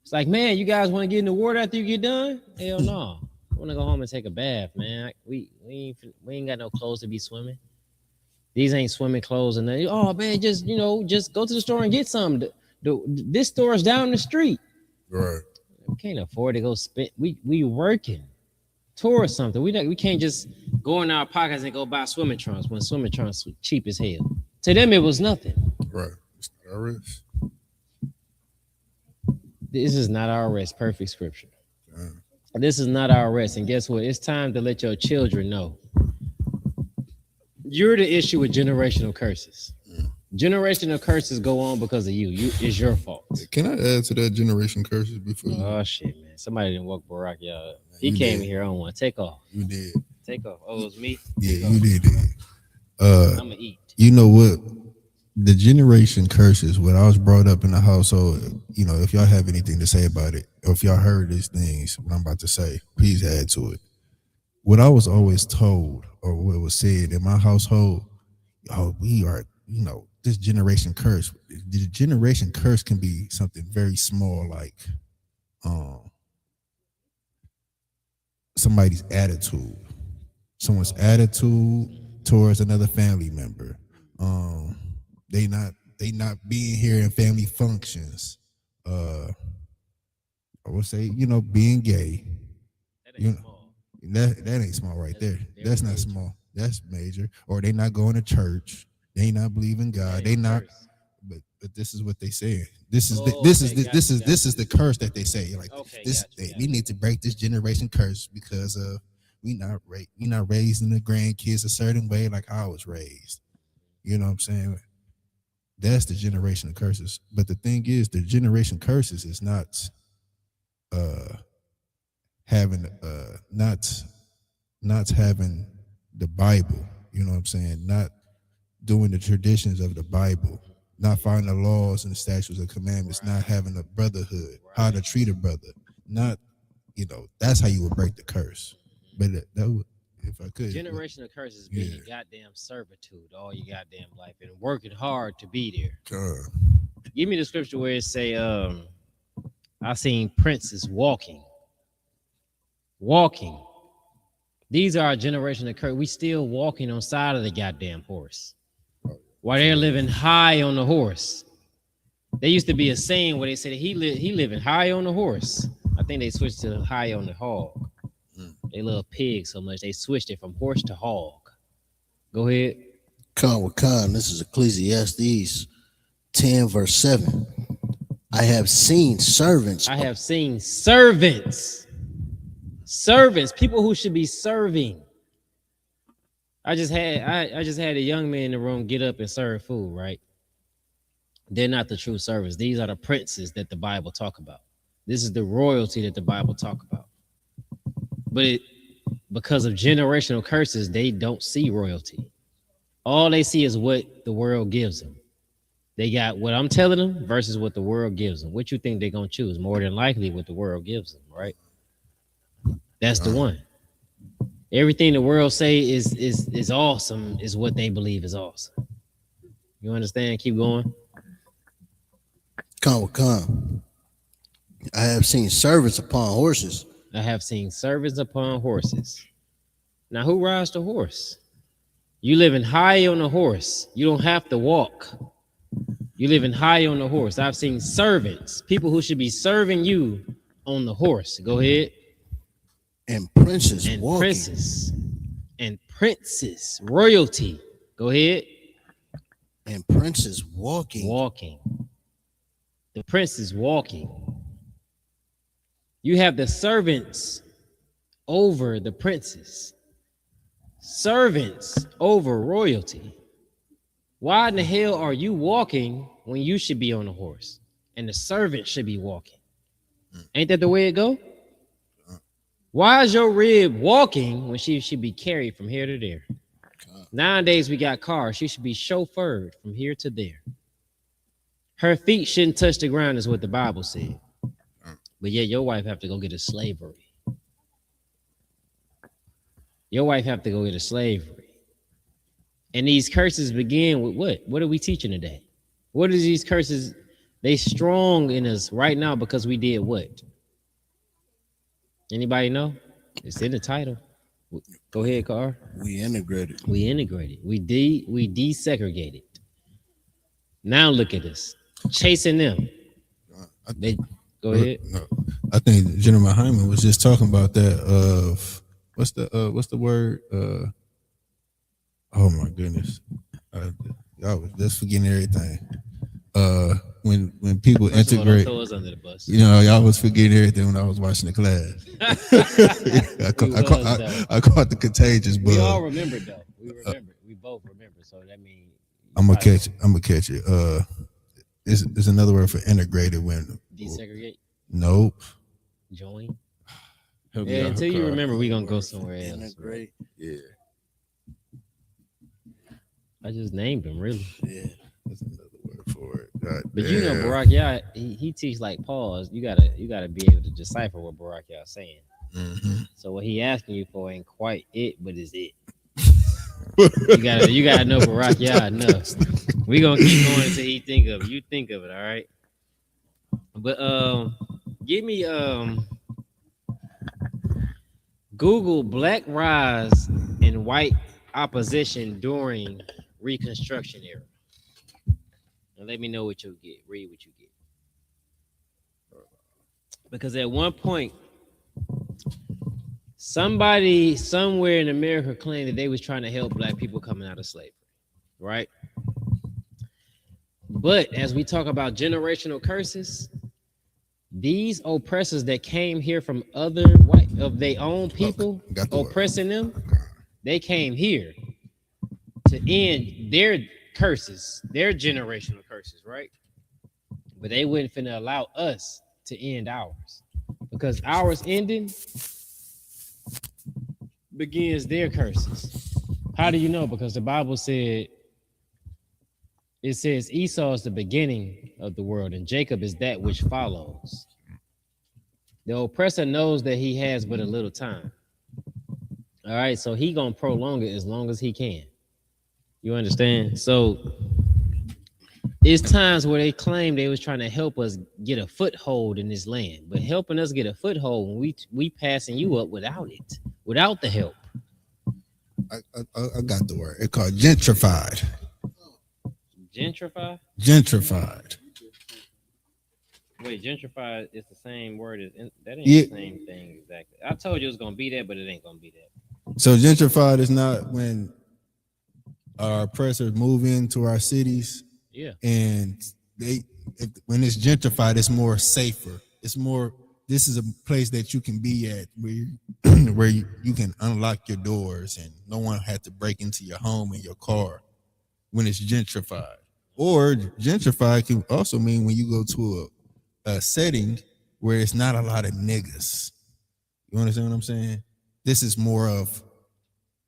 It's like, man, you guys want to get in the water after you get done? Hell no. I want to go home and take a bath, man. We ain't got no clothes to be swimming. These ain't swimming clothes. And they, oh, man, just go to the store and get some. This store is down the street. Right. We can't afford to go spend. We working towards something. We can't just go in our pockets and go buy swimming trunks when swimming trunks were cheap as hell. To them, it was nothing. Right. It's not our risk. This is not our rest. Perfect scripture. This is not our rest. And guess what? It's time to let your children know. You're the issue with generational curses. Generational curses go on because of you. It's your fault. Can I add to that generation curses before? Oh shit, man! Somebody didn't woke Barack up. He came in here on one. Take off. You did. Take off. Oh, it was me. Yeah, you did. I'm gonna eat. You know what? The generation curses. When I was brought up in the household, if y'all have anything to say about it, or if y'all heard these things, what I'm about to say, please add to it. What I was always told, or what was said in my household, we are, this generation curse. The generation curse can be something very small, like somebody's attitude, someone's attitude towards another family member. They not being here in family functions. I would say, being gay. That ain't small right there. That's not small. That's major. Or they not going to church. They not believing God. They not. But this is what they say. This is the curse that they say. Like we need to break this generation curse because we not raising the grandkids a certain way like I was raised. You know what I'm saying? That's the generation of curses. But the thing is, the generation curses is not having not having the Bible. You know what I'm saying? Not doing the traditions of the Bible, not following the laws and the statutes and commandments, not having a brotherhood, how to treat a brother. Not, that's how you would break the curse. But that would, if I could. Generational curses being in goddamn servitude all your goddamn life and working hard to be there. Give me the scripture where it say, I seen princes walking These are our generational curse. We still walking on side of the goddamn horse while they're living high on the horse. There used to be a saying where they said he living high on the horse. I think they switched to high on the hog. They love pigs so much they switched it from horse to hog. Go ahead. Con with con. This is Ecclesiastes 10 verse 7. I have seen servants. Servants, people who should be serving. I just had a young man in the room get up and serve food, right? They're not the true servants. These are the princes that the Bible talk about. This is the royalty that the Bible talk about. But because of generational curses, they don't see royalty. All they see is what the world gives them. They got what I'm telling them versus what the world gives them. What you think they're going to choose? More than likely what the world gives them, right? That's the one. Everything the world say is awesome is what they believe is awesome. You understand? Keep going. Con with con. I have seen servants upon horses. I have seen servants upon horses. Now, who rides the horse? You living high on the horse. You don't have to walk. You living high on the horse. I've seen servants, people who should be serving you on the horse. Go ahead. And princes and walking. Princes, royalty. Go ahead. And princes walking. The prince is walking. You have the servants over the princes. Servants over royalty. Why in the hell are you walking when you should be on a horse and the servant should be walking? Ain't that the way it go? Why is your rib walking when she should be carried from here to there? Nowadays we got cars. She should be chauffeured from here to there. Her feet shouldn't touch the ground is what the Bible said. But yet your wife have to go get a slavery. Your wife have to go get a slavery. And these curses begin with what? What are we teaching today? What are these curses? They strong in us right now because we did what? Anybody know? It's in the title. Go ahead, Carr. We integrated. We desegregated. Now look at us. Chasing them. Go ahead. No, I think General Hyman was just talking about that of what's the word? Oh my goodness. Y'all was just forgetting everything. When people integrate, throw us under the bus. you know, y'all was forgetting everything when I was watching the class. I caught the contagious bug. We all remember though. We remember. We both remember. So that means I'm gonna catch it. It's another word for integrated when desegregate. Nope. Join. Yeah, until you remember, we gonna go somewhere else. Integrate. Yeah. I just named him, really. Yeah. That's another word for it. God But damn. you know, Barack Yah, he teach like pause. You gotta be able to decipher what Barack Yah saying. Mm-hmm. So what he asking you for ain't quite it, but is it. you gotta know Barack Yah enough. We gonna keep going until he think of it. You think of it, all right? But give me Google Black Rise and White Opposition during Reconstruction era. And let me know what you'll get. Read what you get. Because at one point, somebody somewhere in America claimed that they was trying to help black people coming out of slavery, right? But as we talk about generational curses, these oppressors that came here from other white of their own people oppressing them, they came here to end their curses, their generational curses, right? But they wouldn't finna allow us to end ours, because ours ending begins their curses. How do you know? Because the Bible said, it says Esau is the beginning of the world and Jacob is that which follows. The oppressor knows that he has but a little time. All right, so he gonna prolong it as long as he can. You understand? So it's times where they claim they was trying to help us get a foothold in this land, but helping us get a foothold when we passing you up without it, without the help. I got the word. It's called gentrified. Gentrify? Gentrified. Wait, gentrified is the same word as that ain't Yeah. the same thing exactly. I told you it was gonna be that, but it ain't gonna be that. So gentrified is not when our oppressors move into our cities, Yeah. and when it's gentrified, it's more safer. It's more. This is a place that you can be at where you can unlock your doors and no one had to break into your home and your car. When it's gentrified, or gentrified can also mean when you go to a setting where it's not a lot of niggas. You understand what I'm saying? This is more of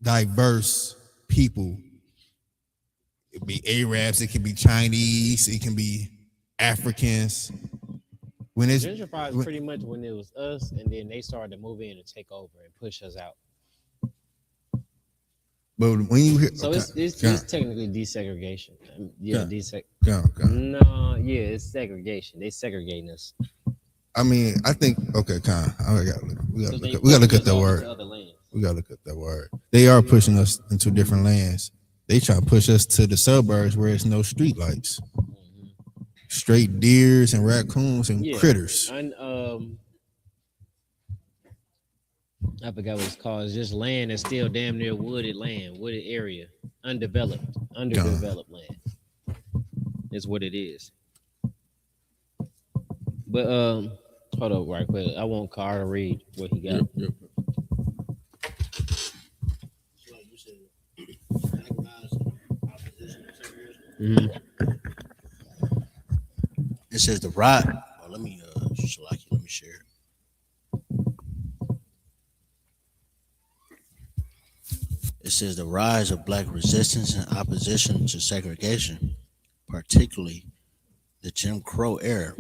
diverse people. It can be Arabs, it can be Chinese, it can be Africans. When it's Gentrified is pretty much when it was us, and then they started to move in and take over and push us out. But when you hear, so okay, it's technically desegregation. Yeah, No, yeah, it's segregation. They segregating us. I mean, I think okay, we gotta look at that word. We gotta look at that word. They are pushing us into different lands. They try to push us to the suburbs where there's no street lights. Straight deers and raccoons and critters. And I forgot what it's called. It's just land that's still damn near wooded area, underdeveloped land. Is what it is. But hold up right quick. I want Carl to read what he got. Yep. Mm-hmm. It says the rise. Oh, let me share it. It says the rise of black resistance and opposition to segregation, particularly the Jim Crow era,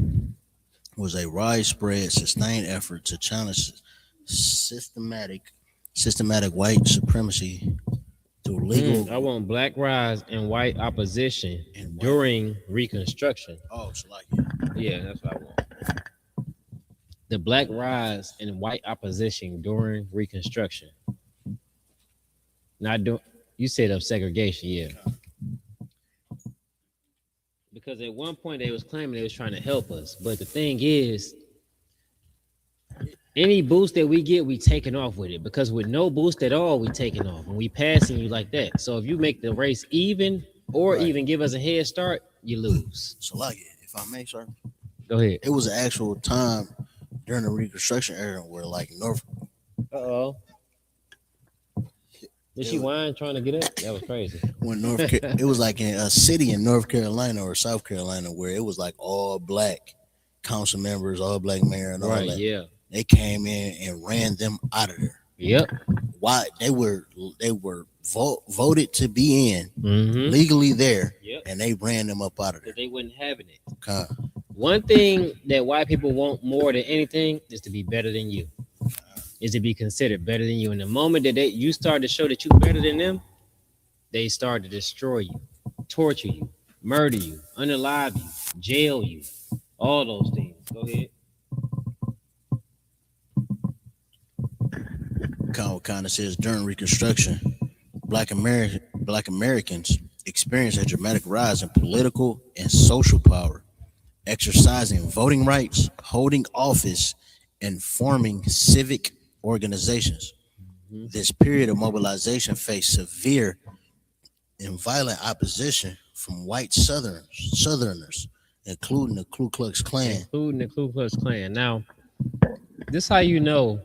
was a widespread, sustained effort to challenge systematic white supremacy through legal. I want black rise and white opposition during Reconstruction. Oh, so like yeah, that's what I want. The black rise and white opposition during Reconstruction. Not do you said of segregation, yeah. Because at one point they was claiming they was trying to help us, but the thing is, any boost that we get, we taking off with it. Because with no boost at all, we taking off and we passing you like that. So if you make the race even or even give us a head start, you lose. So like, if I may, sir, go ahead. It was an actual time during the Reconstruction era where like North. Did she whine trying to get up? That was crazy. When it was like in a city in North Carolina or South Carolina where it was like all black council members, all black mayor, and all that. Yeah. They came in and ran them out of there. Yep. Why they were voted to be in legally there, and they ran them up out of there. They wasn't having it. Okay. One thing that white people want more than anything is to be better than you. Is to be considered better than you. And the moment that you start to show that you're better than them, they start to destroy you, torture you, murder you, unalive you, jail you, all those things. Go ahead. Kind of says during Reconstruction, Black Americans experienced a dramatic rise in political and social power, exercising voting rights, holding office, and forming civic organizations. This period of mobilization faced severe and violent opposition from white Southerners, including the Ku Klux Klan. Now, this is how you know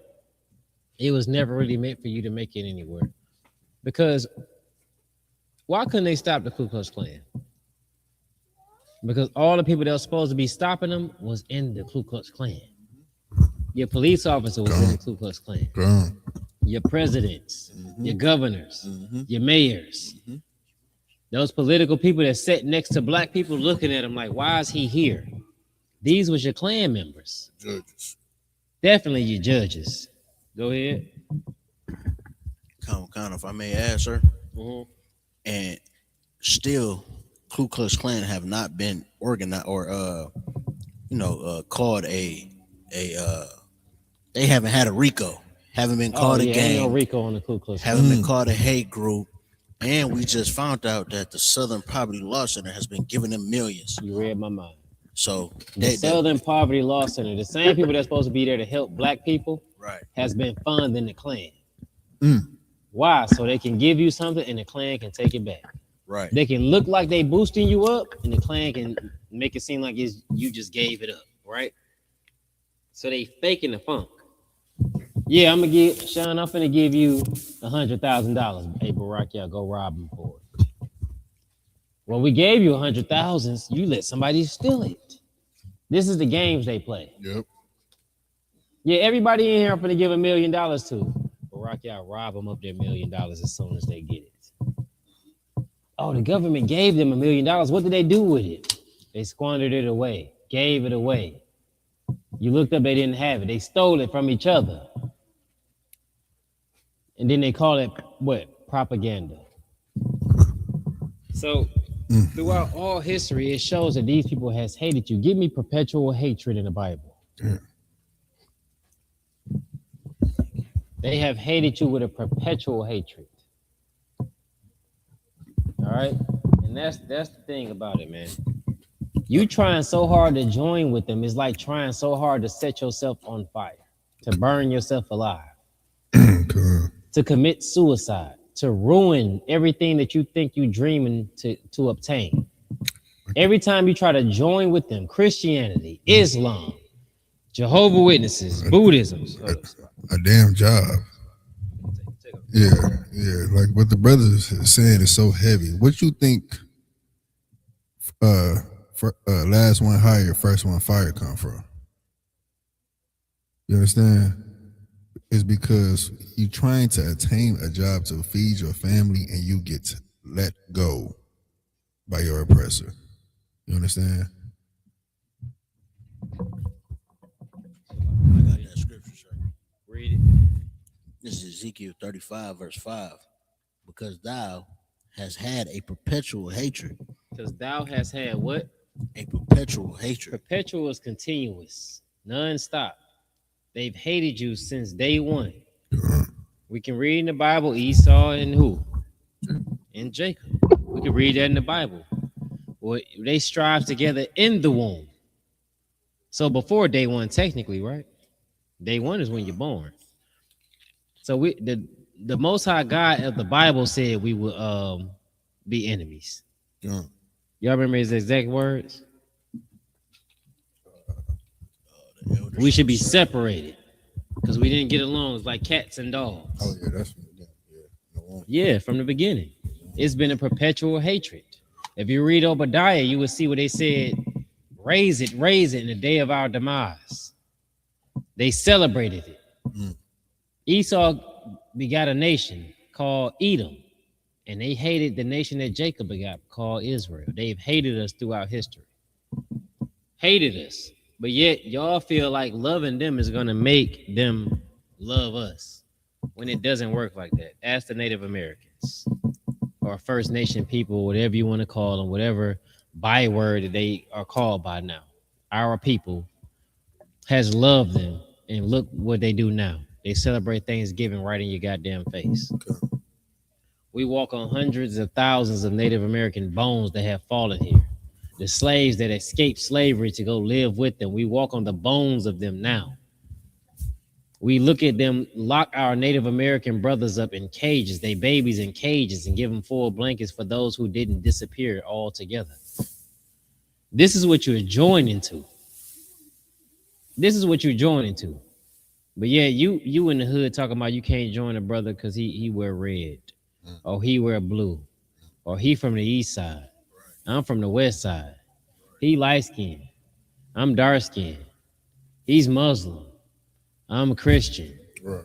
it was never really meant for you to make it anywhere. Because why couldn't they stop the Ku Klux Klan? Because all the people that were supposed to be stopping them was in the Ku Klux Klan. Your police officer was in the Ku Klux Klan. Your presidents, your governors, your mayors. Those political people that sat next to black people looking at them like, why is he here? These was your Klan members. Judges. Definitely your judges. Go ahead. Kind of, if I may ask, sir. And still, Ku Klux Klan have not been organized or, called a they haven't had a RICO. haven't been Oh called a yeah, ain't no gang, Rico on the Ku Klux Klan. haven't been called a hate group, and we just found out that the Southern Poverty Law Center has been giving them millions. You read my mind. So The Southern Poverty Law Center, the same people that's supposed to be there to help black people, right, has been funding the Klan. Mm. Why? So they can give you something and the Klan can take it back. right. They can look like they boosting you up, and the Klan can make it seem like it's, you just gave it up, right? So they faking the funk. Yeah, I'm finna give you $100,000. Hey, Barack, y'all go rob him for it. Well, we gave you 100,000. You let somebody steal it. This is the games they play. Yep. Yeah, everybody in here I'm finna give $1 million to. Barack, y'all rob them of their $1 million as soon as they get it. Oh, the government gave them $1 million. What did they do with it? They squandered it away, gave it away. You looked up, they didn't have it. They stole it from each other. And then they call it what? Propaganda. So throughout all history, it shows that these people has hated you. Give me perpetual hatred in the Bible. Yeah. They have hated you with a perpetual hatred. All right? And that's the thing about it, man. You trying so hard to join with them is like trying so hard to set yourself on fire, to burn yourself alive, to commit suicide, to ruin everything that you think you dreaming to obtain. Every time you try to join with them, Christianity, Islam, Jehovah's Witnesses, Buddhism. A damn job. Yeah. Like what the brothers are saying is so heavy. What you think last one hired, first one fired come from? You understand? It's because you're trying to attain a job to feed your family and you get let go by your oppressor. You understand? I got that scripture, sir. Read it. This is Ezekiel 35, verse 5. Because thou hast had a perpetual hatred. Because thou hast had what? A perpetual hatred. Perpetual is continuous, non-stop. They've hated you since day one. We can read in the Bible Esau and who? And Jacob. We can read that in the Bible. Well, they strive together in the womb. So before day one, technically, right? Day one is when you're born. So the Most High God of the Bible said we will be enemies. Yeah. Y'all remember his exact words? We should be separated because we didn't get along. It's like cats and dogs. Oh yeah, that's Yeah, from the beginning. It's been a perpetual hatred. If you read Obadiah, you will see what they said, raise it in the day of our demise. They celebrated it. Esau begot a nation called Edom, and they hated the nation that Jacob begot called Israel. They've hated us throughout history. Hated us. But yet y'all feel like loving them is going to make them love us when it doesn't work like that. Ask the Native Americans or First Nation people, whatever you want to call them, whatever byword that they are called by now. Our people has loved them, and look what they do now. They celebrate Thanksgiving right in your goddamn face. We walk on hundreds of thousands of Native American bones that have fallen here. The slaves that escaped slavery to go live with them, we walk on the bones of them now. We look at them, lock our Native American brothers up in cages, they babies in cages, and give them full blankets for those who didn't disappear altogether. This is what you're joining to. This is what you're joining to. But yeah, you in the hood talking about you can't join a brother because he wear red, or he wear blue, or he from the east side. I'm from the west side. He light skinned. I'm dark skinned. He's Muslim. I'm a Christian. right.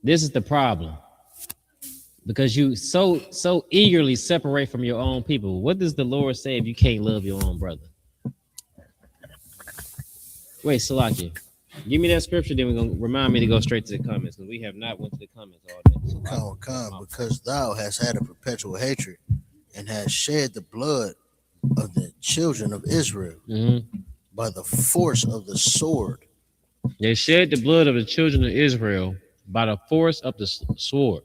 This is the problem. Because you so eagerly separate from your own people. What does the Lord say if you can't love your own brother? Wait, Salakia. Give me that scripture, then we're gonna remind me to go straight to the comments, because we have not went to the comments all day. Come, because thou hast had a perpetual hatred and hast shed the blood of the children of Israel by the force of the sword. They shed the blood of the children of Israel by the force of the sword,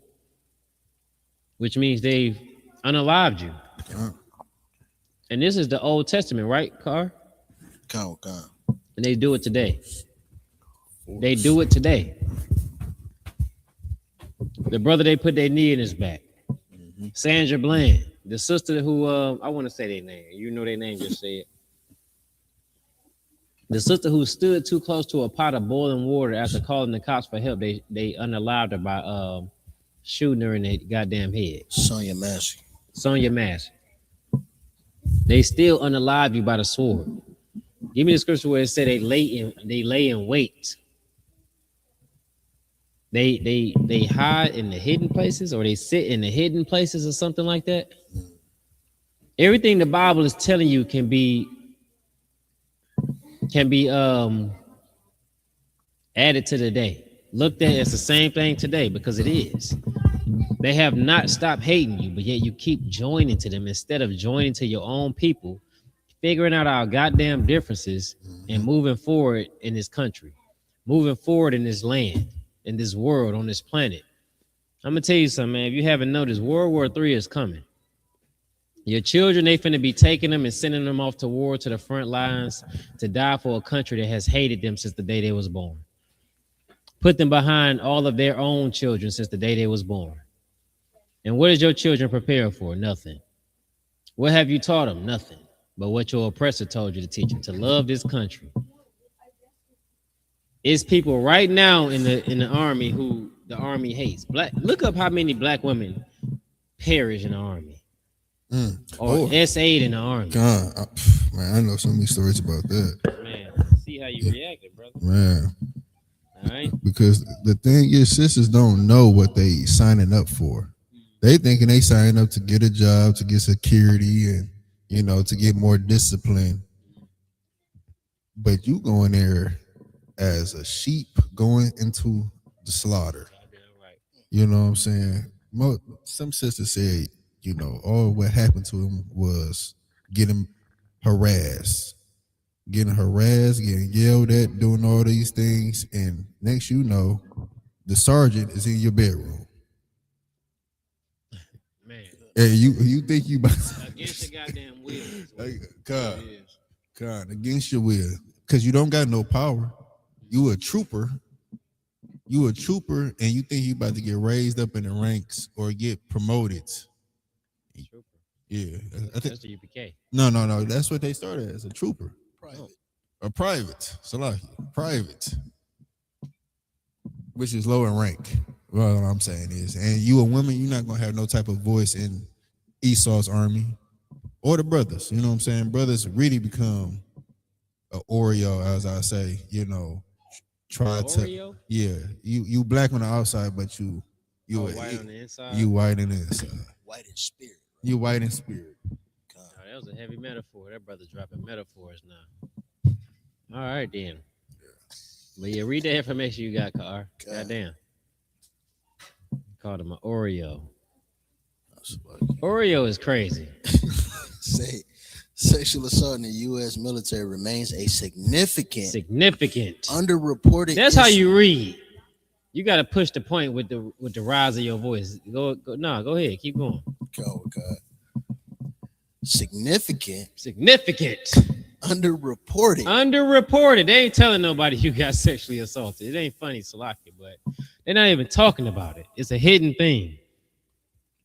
which means they've unalived you. And this is the Old Testament, right, Carr? Con. And they do it today. They do it today. The brother, they put their knee in his back. Sandra Bland, the sister who, I want to say their name. You know their name, just say it. The sister who stood too close to a pot of boiling water after calling the cops for help, they unalived her by shooting her in the goddamn head. Sonia Massey. They still unalive you by the sword. Give me the scripture where it said they lay in wait. They hide in the hidden places, or they sit in the hidden places, or something like that. Everything the Bible is telling you can be added to the day. Looked at as the same thing today, because it is. They have not stopped hating you, but yet you keep joining to them instead of joining to your own people, figuring out our goddamn differences and moving forward in this country, moving forward in this land, in this world, on this planet. I'm gonna tell you something, man. If you haven't noticed, World War III is coming. Your children, they finna be taking them and sending them off to war, to the front lines, to die for a country that has hated them since the day they was born. Put them behind all of their own children since the day they was born. And what is your children preparing for? Nothing. What have you taught them? Nothing. But what your oppressor told you to teach them, to love this country. It's people right now in the army who the army hates. Look up how many black women perish in the army. Or S8 in the army. God, man, I know so many stories about that. Man, see how you reacted, brother. Man. All right. Because the thing is, sisters don't know what they signing up for. They thinking they signing up to get a job, to get security, and to get more discipline. But you going there as a sheep going into the slaughter. You know what I'm saying? Some sisters said, all what happened to him was getting harassed, getting yelled at, doing all these things, and next the sergeant is in your bedroom. Man. And you think you about against your goddamn will. God, against your will. Because you don't got no power. You a trooper, and you think you about to get raised up in the ranks or get promoted. Trooper. Yeah. I think that's the UPK. No. That's what they started as, a trooper. Private. A private. Private. Which is low in rank. Well, what I'm saying is, and you a woman, you're not going to have no type of voice in Esau's army or the brothers. You know what I'm saying? Brothers really become an Oreo, as I say, try to. Oreo? Yeah. You black on the outside, but you white on the inside? You white on the inside. White in spirit. You white in spirit. Oh, that was a heavy metaphor. That brother dropping metaphors now. All right, then. But yeah, read the information you got, Car. Goddamn. Called him an Oreo. Oreo is crazy. Say, sexual assault in the U.S. military remains a significant underreported. That's issue. How you read. You got to push the point with the rise of your voice. Go ahead, keep going. Oh God. Significant. Underreported. They ain't telling nobody you got sexually assaulted. It ain't funny, Salaki, but they're not even talking about it. It's a hidden thing.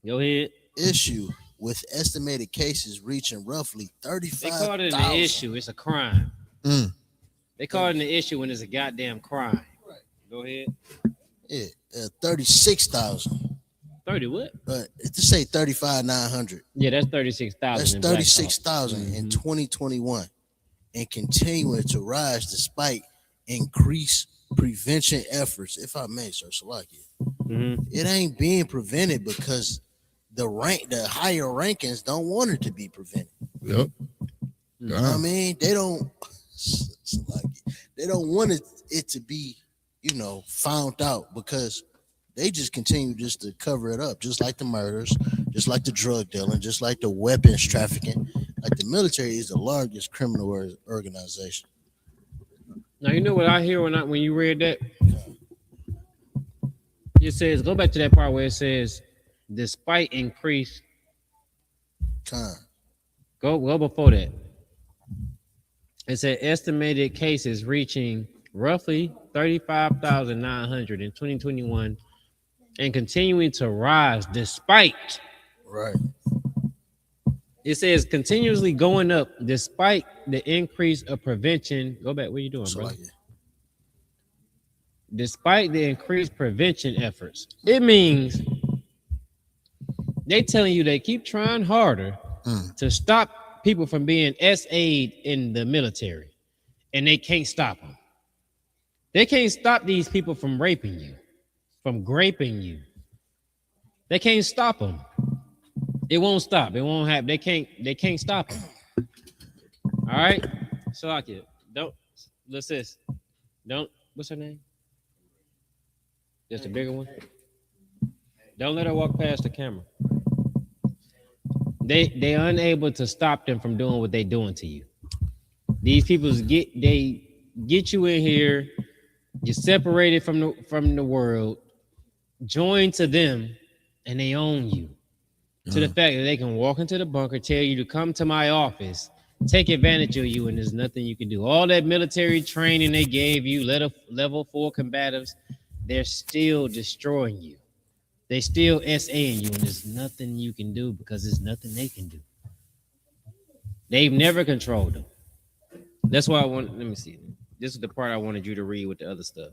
Go ahead. Issue with estimated cases reaching roughly 35,000. They call it an issue. It's a crime. They call it an issue when it's a goddamn crime. Right. Go ahead. Yeah, 36,000. 30 what? To say 35,900. Yeah, that's 36,000. That's 36,000 in 2021, and continuing to rise despite increased prevention efforts. If I may, sir, Salakia, it ain't being prevented because the higher rankings don't want it to be prevented. Yep. I mean, they don't want it to be, found out, because they just continue just to cover it up, just like the murders, just like the drug dealing, just like the weapons trafficking. Like, the military is the largest criminal organization. Now, you know what I hear when you read that? It says, go back to that part where it says, despite increased. Time. Go before that. It said estimated cases reaching roughly 35,900 in 2021 and continuing to rise despite. Right. It says continuously going up despite the increase of prevention. Go back. What are you doing, bro? Despite the increased prevention efforts. It means they telling you they keep trying harder to stop people from being SA'd in the military, and they can't stop them. They can't stop these people from raping you, from graping you. They can't stop them. It won't stop. It won't happen. They can't stop them. All right. So like it. Don't listen. Don't. What's her name? Just a bigger one. Don't let her walk past the camera. They unable to stop them from doing what they doing to you. These people get you in here. You're separated from the world. Join to them, and they own you. To the fact that they can walk into the bunker, tell you to come to my office, take advantage of you, and there's nothing you can do. All that military training they gave you, level 4 combatives, they're still destroying you. They still SAing you, and there's nothing you can do because there's nothing they can do. They've never controlled them. That's why let me see. This is the part I wanted you to read with the other stuff.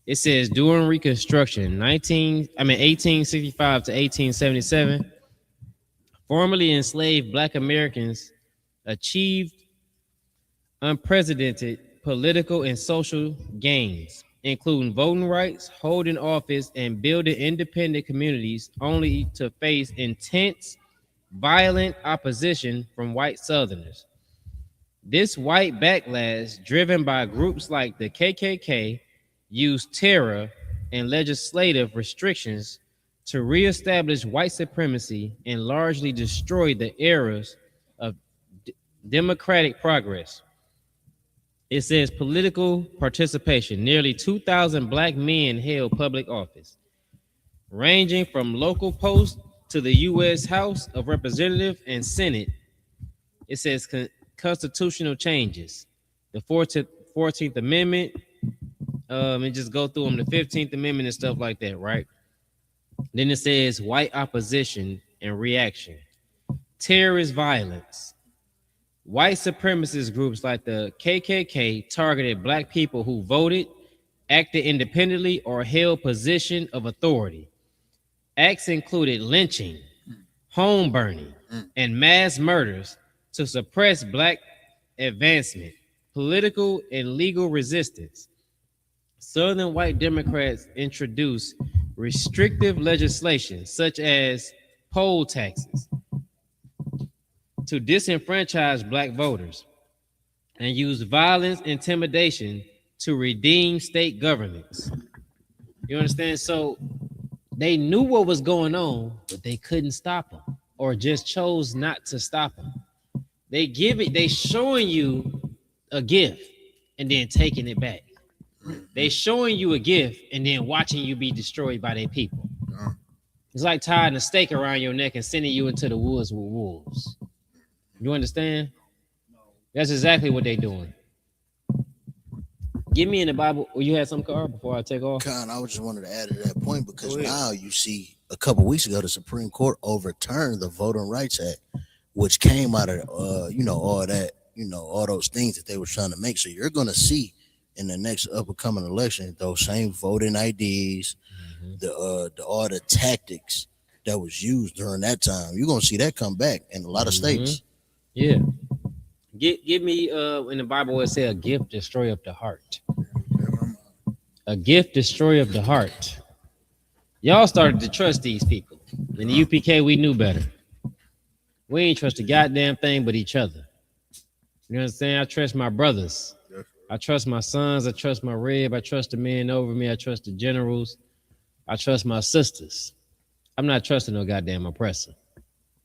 It says during Reconstruction, 1865 to 1877, formerly enslaved Black Americans achieved unprecedented political and social gains, including voting rights, holding office, and building independent communities, only to face intense, violent opposition from white Southerners. This white backlash, driven by groups like the KKK, used terror and legislative restrictions to reestablish white supremacy and largely destroy the eras of democratic progress. It says political participation. Nearly 2,000 Black men held public office, ranging from local posts to the U.S. House of Representatives and Senate. It says constitutional changes. The 14th Amendment, and just go through them, the 15th Amendment and stuff like that, right? Then it says white opposition and reaction. Terrorist violence. White supremacist groups like the KKK targeted Black people who voted, acted independently, or held position of authority. Acts included lynching, home burning, and mass murders to suppress Black advancement, political and legal resistance. Southern white Democrats introduced restrictive legislation such as poll taxes to disenfranchise Black voters and used violence, intimidation to redeem state governments. You understand? So they knew what was going on, but they couldn't stop them, or just chose not to stop them. They showing you a gift and then taking it back. They showing you a gift and then watching you be destroyed by their people. It's like tying a stake around your neck and sending you into the woods with wolves. You understand? That's exactly what they're doing. Give me in the Bible. You had some, Carl, before I take off? Con, I just wanted to add to that point because now you see a couple weeks ago the Supreme Court overturned the Voting Rights Act, which came out of all that, all those things that they were trying to make. So you're gonna see in the next upcoming election those same voting IDs, all the tactics that was used during that time. You're gonna see that come back in a lot of states. Yeah. Give me in the Bible where it says a gift destroy up the heart. A gift destroy up the heart. Y'all started to trust these people. In the UPK, we knew better. We ain't trust a goddamn thing but each other. You know what I'm saying? I trust my brothers. I trust my sons. I trust my rib. I trust the men over me. I trust the generals. I trust my sisters. I'm not trusting no goddamn oppressor.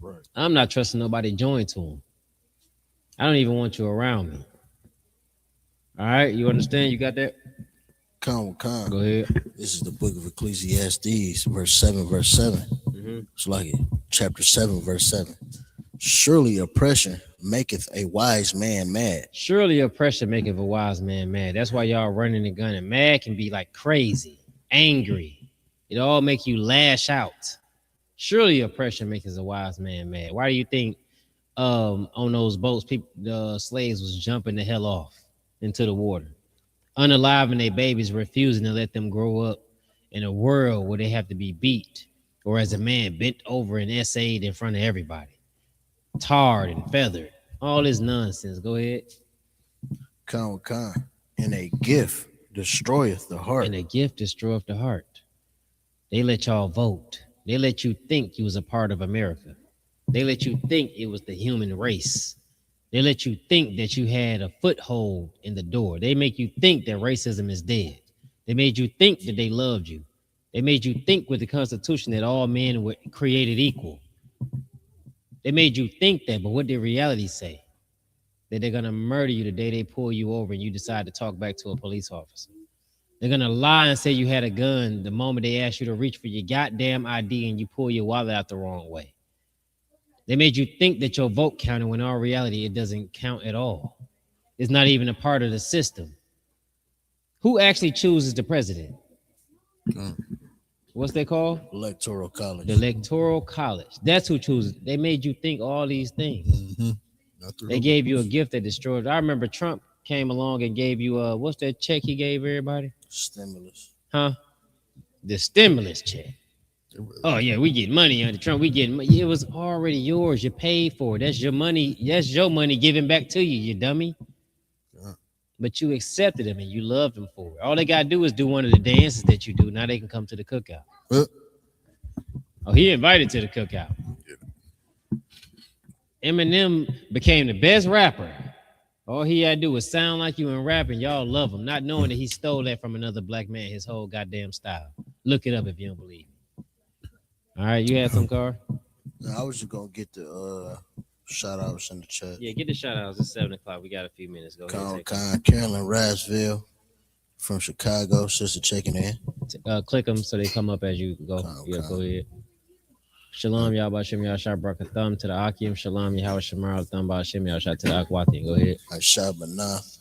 Right. I'm not trusting nobody joined to him. I don't even want you around me. All right, you understand? You got that? Con. Go ahead. This is the book of Ecclesiastes, verse 7, verse 7. Mm-hmm. It's like it. Chapter 7, verse 7. Surely oppression maketh a wise man mad. Surely oppression maketh a wise man mad. That's why y'all running the gun. And mad can be like crazy, angry. It all make you lash out. Surely oppression maketh a wise man mad. Why do you think on those boats, people, the slaves was jumping the hell off into the water, unaliving their babies, refusing to let them grow up in a world where they have to be beat, or as a man bent over and essayed in front of everybody, tarred and feathered, all this nonsense. Go ahead. Con. And a gift destroyeth the heart. And a gift destroyeth the heart. They let y'all vote. They let you think you was a part of America. They let you think it was the human race. They let you think that you had a foothold in the door. They make you think that racism is dead. They made you think that they loved you. They made you think with the Constitution that all men were created equal. They made you think that, but what did reality say? That they're going to murder you the day they pull you over and you decide to talk back to a police officer. They're going to lie and say you had a gun the moment they ask you to reach for your goddamn ID and you pull your wallet out the wrong way. They made you think that your vote counted when in all reality it doesn't count at all. It's not even a part of the system. Who actually chooses the president? What's they called? Electoral college. The Electoral College. That's who chooses. They made you think all these things. Mm-hmm. They gave you a gift that destroyed. I remember Trump came along and gave you what's that check he gave everybody? Stimulus. Huh? The stimulus check. Oh yeah, we get money under Trump. We get it was already yours. You paid for it. That's your money. That's your money given back to you, you dummy. But you accepted him and you loved him for it. All they gotta do is do one of the dances that you do. Now they can come to the cookout. Oh, he invited to the cookout. Eminem became the best rapper. All he had to do was sound like you and rap, and y'all love him, not knowing that he stole that from another black man, his whole goddamn style. Look it up if you don't believe me. All right, you had some, Car? No, I was just gonna get the shout outs in the chat. Yeah, get the shout outs. It's 7 o'clock. We got a few minutes. Go ahead. Carolyn Rasville from Chicago, sister checking in. Click them so they come up as you go. Go ahead. Shalom, y'all, Bashim, y'all, shot brought a thumb to the Akim. Shalom, y'all, Shamar, thumb, Bashim, y'all, shot to the Akwati. Go ahead. Shot Banath,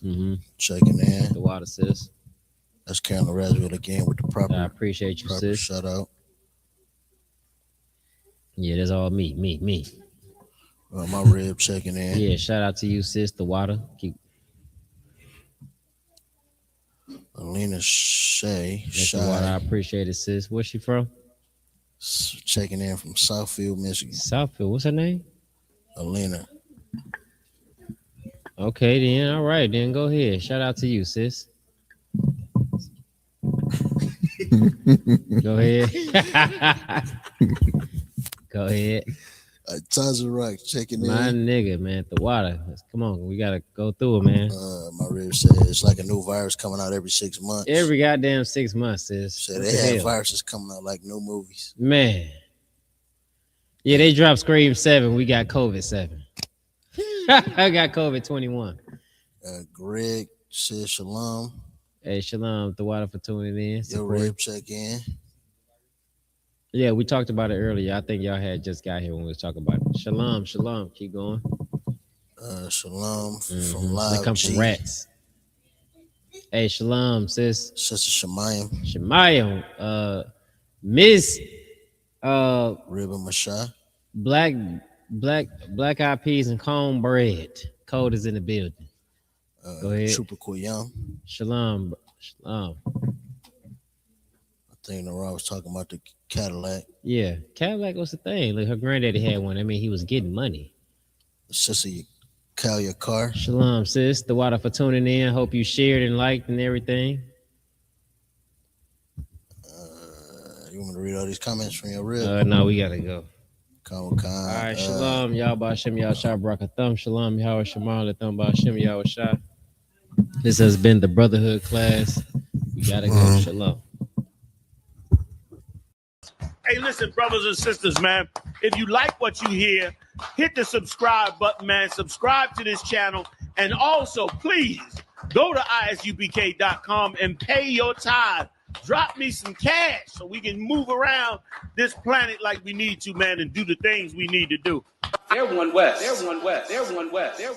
checking in. The water, sis. That's Carolyn Rasville again with the proper. I appreciate you, sis. Shout out. Yeah, that's all me. My rib checking in. Yeah, shout out to you, sis. The water. Keep. Alina Shea. That's the water. I appreciate it, sis. Where's she from? Checking in from Southfield, Michigan. Southfield. What's her name? Alina. Okay, then. All right, then. Go ahead. Shout out to you, sis. Go ahead. Go ahead. Taza Rock checking in. My nigga, man. The water. Come on. We got to go through it, man. My rib said it's like a new virus coming out every 6 months. Every goddamn 6 months, sis. So they have viruses coming out like new movies. Man. Yeah, they dropped Scream 7. We got COVID 7. I got COVID 21. Greg said shalom. Hey, shalom. The water for tuning in. Your rib check in. Yeah, we talked about it earlier. I think y'all had just got here when we was talking about it. Shalom. Keep going. Shalom from Live They come G. from rats. Hey, shalom, sis. Sister Shemayim. Miss Ribba Masha. Black eyed peas and cornbread. Code is in the building. Go ahead. Trooper Koyam. Shalom. I think Nara was talking about the Cadillac. Yeah, Cadillac was the thing. Like her granddaddy had one. I mean, he was getting money. Sister Kalia Carr. Shalom, sis. The water for tuning in. Hope you shared and liked and everything. You want me to read all these comments from your rib? No, we gotta go. All right, shalom, y'all Bashim, y'all Shah Baraka Thumb, shalom, y'all Shamar, the Thumb Bashim, y'all Shah. This has been the Brotherhood class. We gotta go. Shalom. Hey, listen, brothers and sisters, man. If you like what you hear, hit the subscribe button, man. Subscribe to this channel. And also, please Go to ISUPK.com and pay your tithe. Drop me some cash so we can move around this planet like we need to, man, and do the things we need to do. They're one West. They're one West. They're one West. They're